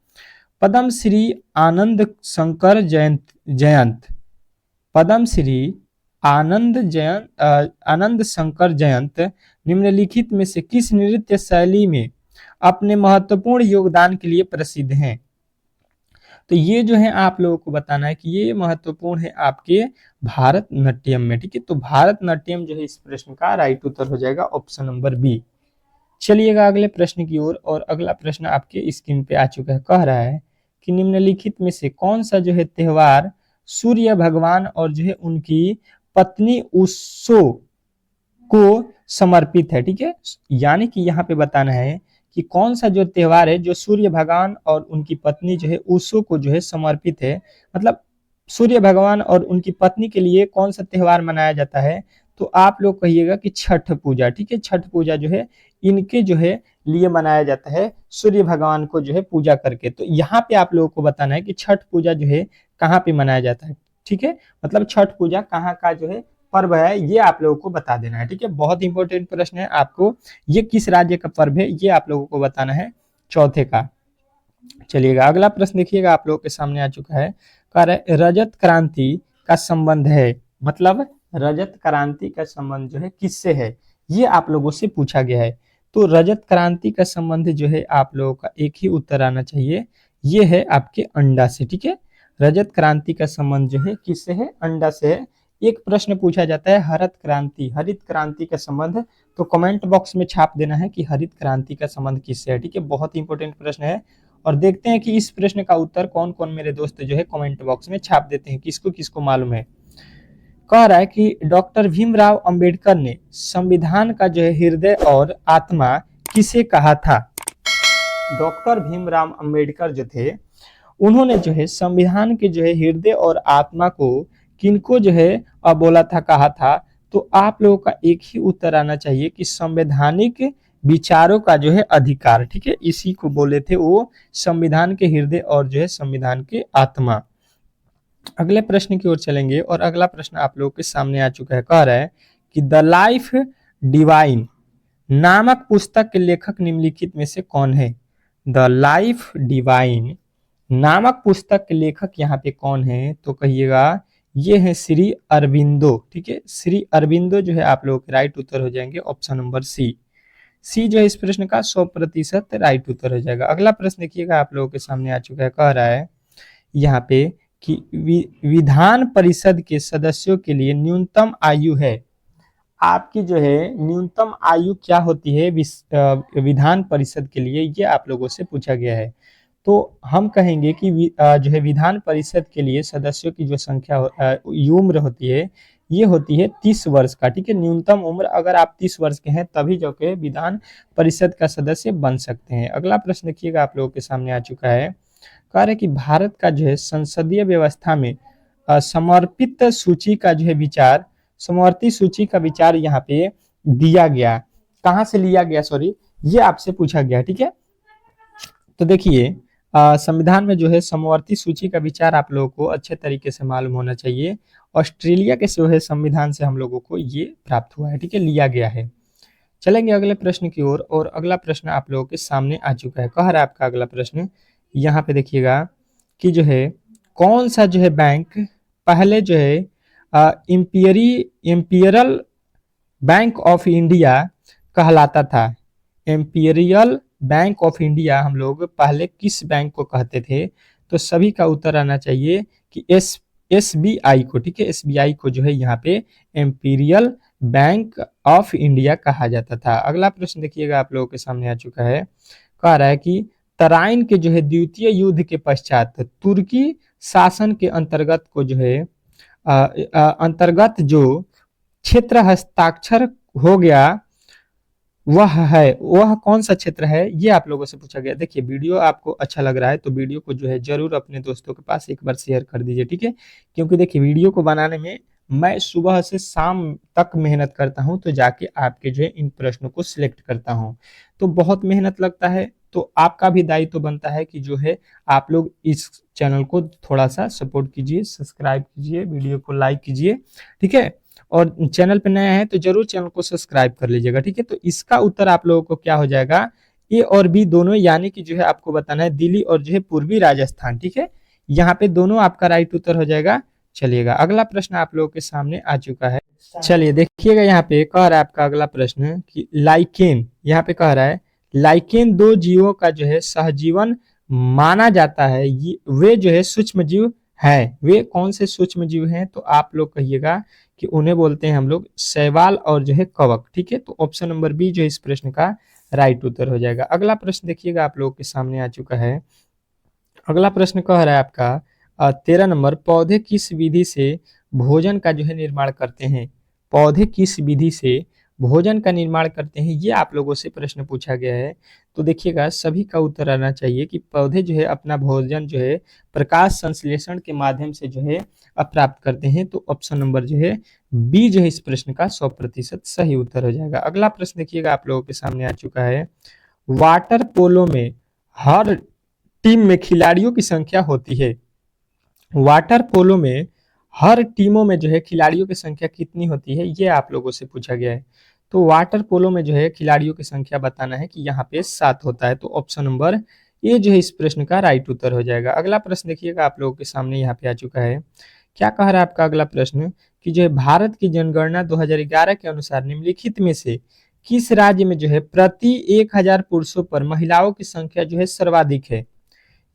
पद्म श्री आनंद शंकर जयंत पद्म श्री आनंद शंकर जयंत निम्नलिखित में से किस नृत्य शैली में अपने महत्वपूर्ण योगदान के लिए प्रसिद्ध हैं। तो ये जो है आप लोगों को बताना है कि ये महत्वपूर्ण है आपके भारतनाट्यम में। ठीक है, तो भारतनाट्यम जो है इस प्रश्न का राइट उत्तर हो जाएगा ऑप्शन नंबर बी। चलिएगा अगले प्रश्न की ओर, और अगला प्रश्न आपके स्क्रीन पे आ चुका है, कह रहा है कि निम्नलिखित में से कौन सा जो है त्योहार सूर्य भगवान और जो है उनकी पत्नी उषो को समर्पित है। ठीक है, यानी कि यहाँ पे बताना है कि कौन सा जो त्योहार है जो सूर्य भगवान और उनकी पत्नी जो है उषो को जो है समर्पित है, मतलब सूर्य भगवान और उनकी पत्नी के लिए कौन सा त्योहार मनाया जाता है। तो आप लोग कहिएगा कि छठ पूजा। ठीक है, छठ पूजा जो है इनके जो है लिए मनाया जाता है, सूर्य भगवान को जो है पूजा करके। तो यहाँ पे आप लोगों को बताना है कि छठ पूजा जो है कहाँ पे मनाया जाता है। ठीक है, मतलब छठ पूजा कहाँ का जो है पर्व है, ये आप लोगों को बता देना है। ठीक है, बहुत इंपॉर्टेंट प्रश्न है, आपको ये किस राज्य का पर्व है ये आप लोगों को बताना है, चौथे का। चलिएगा अगला प्रश्न देखिएगा आप लोगों के सामने आ चुका है, कह रहा है रजत क्रांति का संबंध है, मतलब रजत क्रांति का संबंध जो है किससे है, ये आप लोगों से पूछा गया है। तो रजत क्रांति का संबंध जो है आप लोगों का एक ही उत्तर आना चाहिए, ये है आपके अंडा से। ठीक है, रजत क्रांति का संबंध जो है किससे है? अंडा से है। एक प्रश्न पूछा जाता है हरित क्रांति का संबंध, तो कमेंट बॉक्स में छाप देना है कि हरित क्रांति का संबंध किससे है। ठीक है, बहुत ही इंपॉर्टेंट प्रश्न है और देखते हैं कि इस प्रश्न का उत्तर कौन कौन मेरे दोस्त जो है कमेंट बॉक्स में छाप देते हैं, किसको किसको मालूम है। कह रहा है कि डॉक्टर भीमराव अंबेडकर ने संविधान का जो है हृदय और आत्मा किसे कहा था? डॉक्टर भीमराव अंबेडकर जो थे उन्होंने जो है संविधान के जो है हृदय और आत्मा को किनको जो है बोला था, कहा था? तो आप लोगों का एक ही उत्तर आना चाहिए कि संवैधानिक विचारों का जो है अधिकार। ठीक है, इसी को बोले थे वो संविधान के हृदय और जो है संविधान के आत्मा। अगले प्रश्न की ओर चलेंगे और अगला प्रश्न आप लोगों के सामने आ चुका है। कह रहा है कि द लाइफ डिवाइन नामक पुस्तक के लेखक निम्नलिखित में से कौन है? द लाइफ डिवाइन नामक पुस्तक के लेखक यहाँ पे कौन है? तो कहिएगा ये है श्री अरविंदो। ठीक है, श्री अरविंदो जो है आप लोगों के राइट उत्तर हो जाएंगे ऑप्शन नंबर सी जो है इस प्रश्न का 100% राइट उत्तर हो जाएगा। अगला प्रश्न देखिएगा आप लोगों के सामने आ चुका है। कह रहा है यहाँ पे कि विधान परिषद के सदस्यों के लिए न्यूनतम आयु है, आपकी जो है न्यूनतम आयु क्या होती है विधान परिषद के लिए, ये आप लोगों से पूछा गया है। तो हम कहेंगे कि जो है विधान परिषद के लिए सदस्यों की जो संख्या उम्र होती है ये होती है 30 वर्ष का। ठीक है, न्यूनतम उम्र अगर आप 30 वर्ष के हैं तभी जो के विधान परिषद का सदस्य बन सकते हैं। अगला प्रश्न देखिएगा आप लोगों के सामने आ चुका है। कह रहे कि भारत का जो है संसदीय व्यवस्था में समर्पित सूची का जो है विचार, समवर्ती सूची का विचार यहाँ पे दिया गया, कहाँ से लिया गया? सॉरी, ये आपसे पूछा गया। ठीक है, तो देखिए संविधान में जो है समवर्ती सूची का विचार आप लोगों को अच्छे तरीके से मालूम होना चाहिए। ऑस्ट्रेलिया के जो है संविधान से हम लोगों को ये प्राप्त हुआ है। ठीक है, लिया गया है। चलेंगे अगले प्रश्न की ओर और अगला प्रश्न आप लोगों के सामने आ चुका है। कह रहा है आपका अगला प्रश्न, यहाँ पे देखिएगा कि जो है कौन सा जो है बैंक पहले जो है इंपीरियल बैंक ऑफ इंडिया कहलाता था? इंपीरियल बैंक ऑफ इंडिया हम लोग पहले किस बैंक को कहते थे? तो सभी का उत्तर आना चाहिए कि SBI को। ठीक है, SBI को जो है यहाँ पे इंपीरियल बैंक ऑफ इंडिया कहा जाता था। अगला प्रश्न देखिएगा आप लोगों के सामने आ चुका है। कह रहा है कि तराइन के जो है द्वितीय युद्ध के पश्चात तुर्की शासन के अंतर्गत को जो है अंतर्गत जो क्षेत्र हस्ताक्षर हो गया वह कौन सा क्षेत्र है, ये आप लोगों से पूछा गया। देखिए वीडियो आपको अच्छा लग रहा है तो वीडियो को जो है जरूर अपने दोस्तों के पास एक बार शेयर कर दीजिए। ठीक है, क्योंकि देखिए वीडियो को बनाने में मैं सुबह से शाम तक मेहनत करता हूं, तो जाके आपके जो है इन प्रश्नों को सिलेक्ट करता हूं, तो बहुत मेहनत लगता है। तो आपका भी दायित्व तो बनता है कि जो है आप लोग इस चैनल को थोड़ा सा सपोर्ट कीजिए, सब्सक्राइब कीजिए, वीडियो को लाइक कीजिए। ठीक है, और चैनल पे नया है तो जरूर चैनल को सब्सक्राइब कर लीजिएगा। ठीक है, तो इसका उत्तर आप लोगों को क्या हो जाएगा? ए और बी दोनों, यानी कि जो है आपको बताना है दिल्ली और जो है पूर्वी राजस्थान। ठीक है, यहाँ पे दोनों आपका राइट उत्तर हो जाएगा। चलिएगा अगला प्रश्न आप लोगों के सामने आ चुका है। चलिए देखिएगा यहाँ पे कह रहा है आपका अगला प्रश्न कि लाइकेन, यहाँ पे कह रहा है लाइकेन दो जीवों का जो है सहजीवन माना जाता है, वे जो है सूक्ष्म जीव है। वे कौन से सूक्ष्म जीव हैं? तो आप लोग कहिएगा कि उन्हें बोलते हैं हम लोग शैवाल और जो है कवक। ठीक है, तो ऑप्शन नंबर बी जो है इस प्रश्न का राइट उत्तर हो जाएगा। अगला प्रश्न देखिएगा आप लोगों के सामने आ चुका है। अगला प्रश्न कह रहा है आपका 13 नंबर, पौधे किस विधि से भोजन का जो है निर्माण करते हैं? पौधे किस विधि से भोजन का निर्माण करते हैं, ये आप लोगों से प्रश्न पूछा गया है। तो देखिएगा सभी का उत्तर आना चाहिए कि पौधे जो है अपना भोजन जो है प्रकाश संश्लेषण के माध्यम से जो है प्राप्त करते हैं। तो ऑप्शन नंबर जो है बी जो है इस प्रश्न का 100% सही उत्तर हो जाएगा। अगला प्रश्न देखिएगा आप लोगों के सामने आ चुका है। वाटर पोलो में हर टीम में खिलाड़ियों की संख्या होती है। वाटर पोलो में हर टीमों में जो है खिलाड़ियों की संख्या कितनी होती है, ये आप लोगों से पूछा गया है। तो वाटर पोलो में जो है खिलाड़ियों की संख्या बताना है कि यहाँ पे 7 होता है। तो ऑप्शन नंबर ए जो है इस प्रश्न का राइट उत्तर हो जाएगा। अगला प्रश्न देखिएगा आप लोगों के सामने यहाँ पे आ चुका है। क्या कह रहा है आपका अगला प्रश्न कि जो है भारत की जनगणना 2011 के अनुसार निम्नलिखित में से किस राज्य में जो है प्रति 1000 पुरुषों पर महिलाओं की संख्या जो है सर्वाधिक है?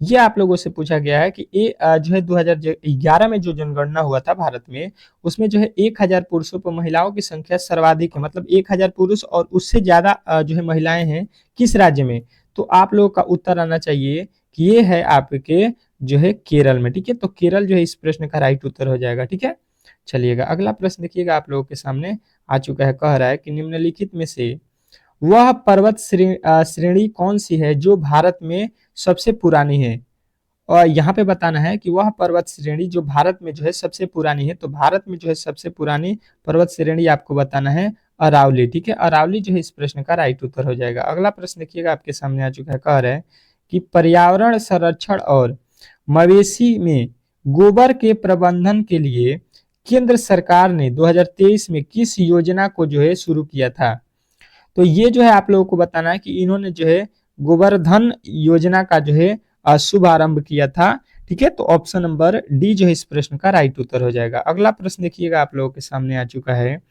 ये आप लोगों से पूछा गया है कि ये जो है 2011 में जो जनगणना हुआ था भारत में, उसमें जो है 1000 पुरुषों पर महिलाओं की संख्या सर्वाधिक है, मतलब 1000 पुरुष और उससे ज्यादा जो है महिलाएं हैं किस राज्य में? तो आप लोगों का उत्तर आना चाहिए कि ये है आपके जो है केरल में। ठीक है, तो केरल जो है इस प्रश्न का राइट उत्तर हो जाएगा। ठीक है, चलिएगा अगला प्रश्न देखिएगा आप लोगों के सामने आ चुका है। कह रहा है कि निम्नलिखित में से वह पर्वत श्रेणी कौन सी है जो भारत में सबसे पुरानी है? और यहाँ पे बताना है कि वह पर्वत श्रेणी जो भारत में जो है सबसे पुरानी है। तो भारत में जो है सबसे पुरानी पर्वत श्रेणी आपको बताना है अरावली। ठीक है, अरावली जो है इस प्रश्न का राइट उत्तर हो जाएगा। अगला प्रश्न देखिएगा आपके सामने आ चुका है। कह रहे हैं कि पर्यावरण संरक्षण और मवेशी में गोबर के प्रबंधन के लिए केंद्र सरकार ने 2023 में किस योजना को जो है शुरू किया था? तो ये जो है आप लोगों को बताना है कि इन्होंने जो है गोवर्धन योजना का जो है शुभारंभ किया था। ठीक है, तो ऑप्शन नंबर डी जो है इस प्रश्न का राइट उत्तर हो जाएगा। अगला प्रश्न देखिएगा आप लोगों के सामने आ चुका है।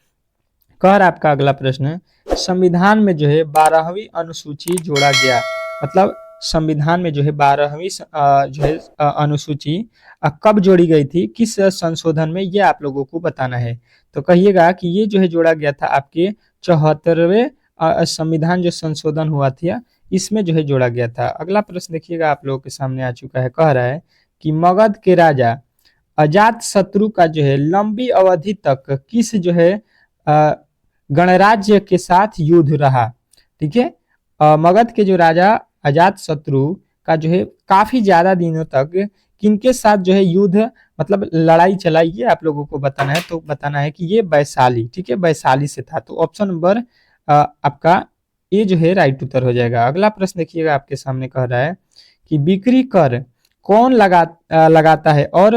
कह रहा आपका अगला प्रश्न, संविधान में जो है 12वीं अनुसूची जोड़ा गया, मतलब संविधान में जो है 12वीं जो है अनुसूची कब जोड़ी गई थी, किस संशोधन में, ये आप लोगों को बताना है। तो कहिएगा कि ये जो है जोड़ा गया था आपके 74वें संविधान जो संशोधन हुआ था इसमें जो है जोड़ा गया था। अगला प्रश्न देखिएगा आप लोगों के सामने आ चुका है। कह रहा है कि मगध के राजा अजात शत्रु का जो है लंबी अवधि तक किस जो है गणराज्य के साथ युद्ध रहा? ठीक है, मगध के जो राजा अजात शत्रु का जो है काफी ज्यादा दिनों तक किनके साथ जो है युद्ध मतलब लड़ाई चला, ये आप लोगों को बताना है। तो बताना है कि ये वैशाली, ठीक है, वैशाली से था। तो ऑप्शन नंबर आपका ये जो है राइट उत्तर हो जाएगा। अगला प्रश्न देखिएगा आपके सामने कह रहा है कि बिक्री कर कौन लगाता है और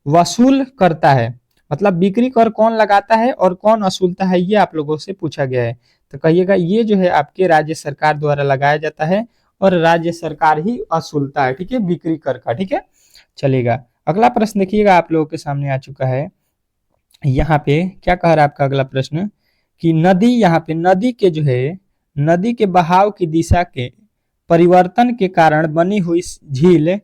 वसूल करता है, मतलब बिक्री कर कौन लगाता है और कौन वसूलता है, ये आप लोगों से पूछा गया है। तो कहिएगा ये जो है आपके राज्य सरकार द्वारा लगाया जाता है और राज्य सरकार ही वसूलता है। ठीक है, बिक्री कर का। ठीक है, चलेगा। अगला प्रश्न देखिएगा आप लोगों के सामने आ चुका है। यहाँ पे क्या कह रहा है आपका अगला प्रश्न कि नदी, यहाँ पे नदी के जो है नदी के बहाव की दिशा के परिवर्तन के कारण बनी हुई झील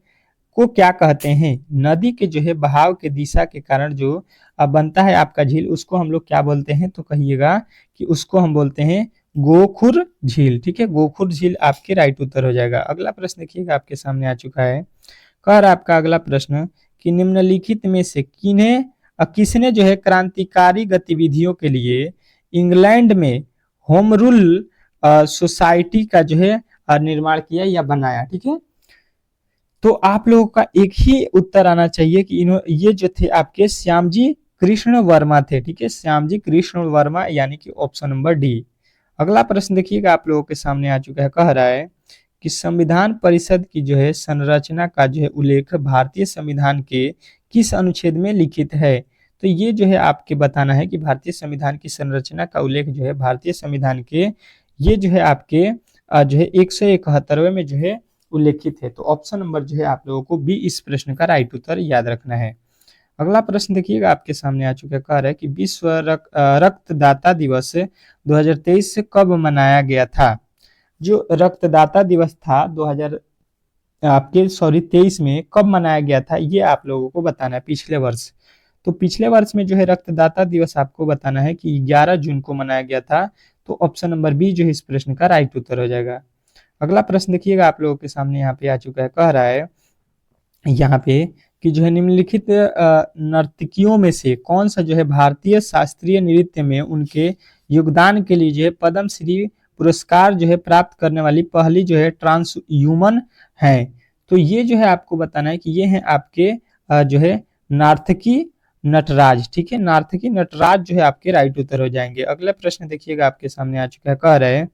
को क्या कहते हैं? नदी के जो है बहाव के दिशा के कारण जो बनता है आपका झील, उसको हम लोग क्या बोलते हैं? तो कहिएगा कि उसको हम बोलते हैं गोखुर झील। ठीक है, गोखुर झील आपके राइट उत्तर हो जाएगा। अगला प्रश्न देखिएगा आपके सामने आ चुका है। कह रहा आपका अगला प्रश्न कि निम्नलिखित में से किसने जो है क्रांतिकारी गतिविधियों के लिए इंग्लैंड में होम रूल सोसाइटी का जो है निर्माण किया या बनाया? ठीक है, तो आप लोगों का एक ही उत्तर आना चाहिए कि ये जो थे आपके श्यामजी कृष्ण वर्मा थे। ठीक है, श्यामजी कृष्ण वर्मा, यानी कि ऑप्शन नंबर डी। अगला प्रश्न देखिएगा आप लोगों के सामने आ चुका है। कह रहा है कि संविधान परिषद की जो है संरचना का जो है उल्लेख भारतीय संविधान के किस अनुच्छेद में लिखित है? तो ये जो है आपके बताना है कि भारतीय संविधान की संरचना का उल्लेख जो है भारतीय संविधान के ये जो है आपके जो है 171वें में जो है उल्लेखित है। तो ऑप्शन नंबर जो है आप लोगों को बी इस प्रश्न का राइट उत्तर याद रखना है। अगला प्रश्न देखिएगा आपके सामने आ चुका है। कह रहा है कि विश्व रक्तदाता दिवस 2023 कब मनाया गया था? जो रक्तदाता दिवस था 2023 में कब मनाया गया था, ये आप लोगों को बताना है। पिछले वर्ष, तो पिछले वर्ष में जो है रक्तदाता दिवस आपको बताना है कि 11 जून को मनाया गया था। तो ऑप्शन नंबर बी जो है इस प्रश्न का राइट उत्तर हो जाएगा। अगला प्रश्न देखिएगा आप लोगों के सामने यहाँ पे आ चुका है। कह रहा है यहाँ पे कि जो है निम्नलिखित नर्तकियों में से कौन सा जो है भारतीय शास्त्रीय नृत्य में उनके योगदान के लिए जो है पद्म श्री पुरस्कार जो है प्राप्त करने वाली पहली जो है ट्रांस ह्यूमन है? तो ये जो है आपको बताना है कि ये है आपके जो है नार्थकी नटराज। ठीक है, नार्थकी नटराज जो है आपके राइट उत्तर हो जाएंगे। अगला प्रश्न देखिएगा आपके सामने आ चुका है। कह रहे हैं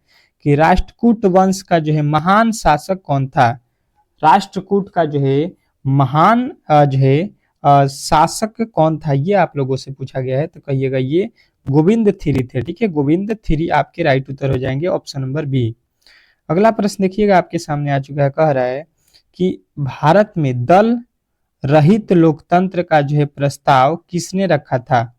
कि राष्ट्रकूट वंश का जो है महान शासक कौन था? राष्ट्रकूट का जो है महान जो है शासक कौन था, ये आप लोगों से पूछा गया है। तो कहिएगा ये गोविंद थ्री थे। ठीक है, गोविंद थ्री आपके राइट उत्तर हो जाएंगे, ऑप्शन नंबर बी। अगला प्रश्न देखिएगा आपके सामने आ चुका है। कह रहा है कि भारत में दल रहित लोकतंत्र का जो है प्रस्ताव किसने रखा था?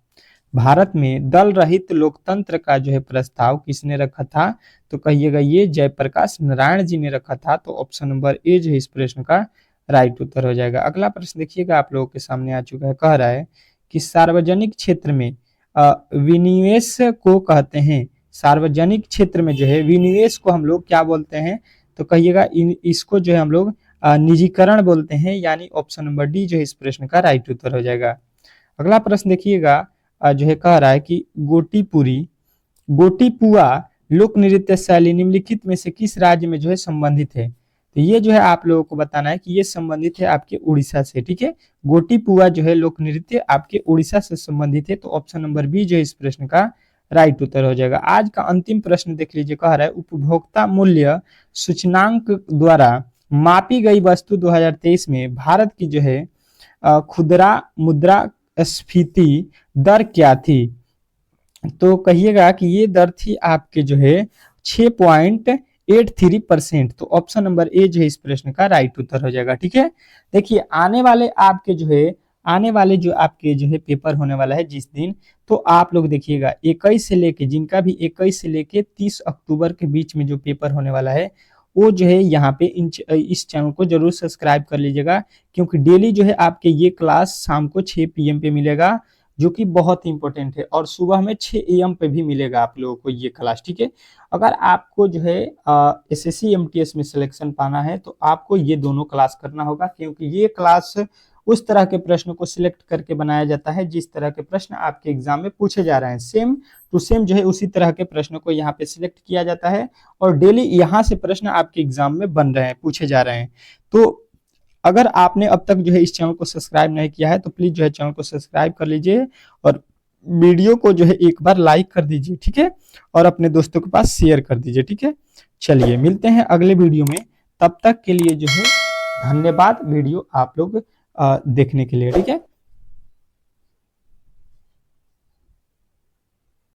भारत में दल रहित लोकतंत्र का जो है प्रस्ताव किसने रखा था? तो कहिएगा ये जयप्रकाश नारायण जी ने रखा था। तो ऑप्शन नंबर ए जो है इस प्रश्न का राइट उत्तर हो जाएगा। अगला प्रश्न देखिएगा आप लोगों के सामने आ चुका है, कह रहा है कि सार्वजनिक क्षेत्र में विनिवेश को कहते हैं। सार्वजनिक क्षेत्र में जो है विनिवेश को हम लोग क्या बोलते हैं? तो कहिएगा इसको जो है हम लोग निजीकरण बोलते हैं, यानी ऑप्शन नंबर डी जो है इस प्रश्न का राइट उत्तर हो जाएगा। अगला प्रश्न देखिएगा जो है कह रहा है कि गोटीपुआ लोक नृत्य शैली निम्नलिखित में से किस राज्य में जो है संबंधित है? तो ये जो है आप लोगों को बताना है कि ये संबंधित है आपके उड़ीसा से, ठीक है। गोटीपुआ जो है लोक नृत्य आपके उड़ीसा से संबंधित है। तो ऑप्शन नंबर बी जो है इस प्रश्न का राइट उत्तर हो जाएगा। आज का अंतिम प्रश्न देख लीजिए, कह रहा है उपभोक्ता मूल्य सूचकांक द्वारा मापी गई वस्तु 2023 में भारत की जो है खुदरा मुद्रास्फीति दर क्या थी? तो कहिएगा कि ये दर थी आपके जो है 6.83%। तो ऑप्शन नंबर ए जो है इस प्रश्न का राइट उत्तर हो जाएगा, ठीक है। देखिए आने वाले आपके जो है पेपर होने वाला है जिस दिन, तो आप लोग देखिएगा 21 से लेके, जिनका भी 21 से लेके 30 अक्टूबर के बीच में जो पेपर होने वाला है, वो जो है यहाँ पे इस चैनल को जरूर सब्सक्राइब कर लीजिएगा, क्योंकि डेली जो है आपके ये क्लास शाम को 6 PM पे मिलेगा, जो कि बहुत ही इंपॉर्टेंट है, और सुबह में 6 AM पे भी मिलेगा आप लोगों को ये क्लास, ठीक है। अगर आपको जो है SSC MTS में सिलेक्शन पाना है तो आपको ये दोनों क्लास करना होगा, क्योंकि ये क्लास उस तरह के प्रश्न को सिलेक्ट करके बनाया जाता है जिस तरह के प्रश्न आपके एग्जाम में पूछे जा रहे हैं। सेम टू सेम जो है उसी तरह के प्रश्न को यहाँ पे सिलेक्ट किया जाता है, और डेली यहाँ से प्रश्न आपके एग्जाम में बन रहे हैं, पूछे जा रहे हैं। तो अगर आपने अब तक जो है इस चैनल को सब्सक्राइब नहीं किया है तो प्लीज जो है चैनल को सब्सक्राइब कर लीजिए, और वीडियो को जो है एक बार लाइक कर दीजिए, ठीक है, और अपने दोस्तों के पास शेयर कर दीजिए, ठीक है। चलिए मिलते हैं अगले वीडियो में, तब तक के लिए जो है धन्यवाद वीडियो आप लोग देखने के लिए, ठीक है।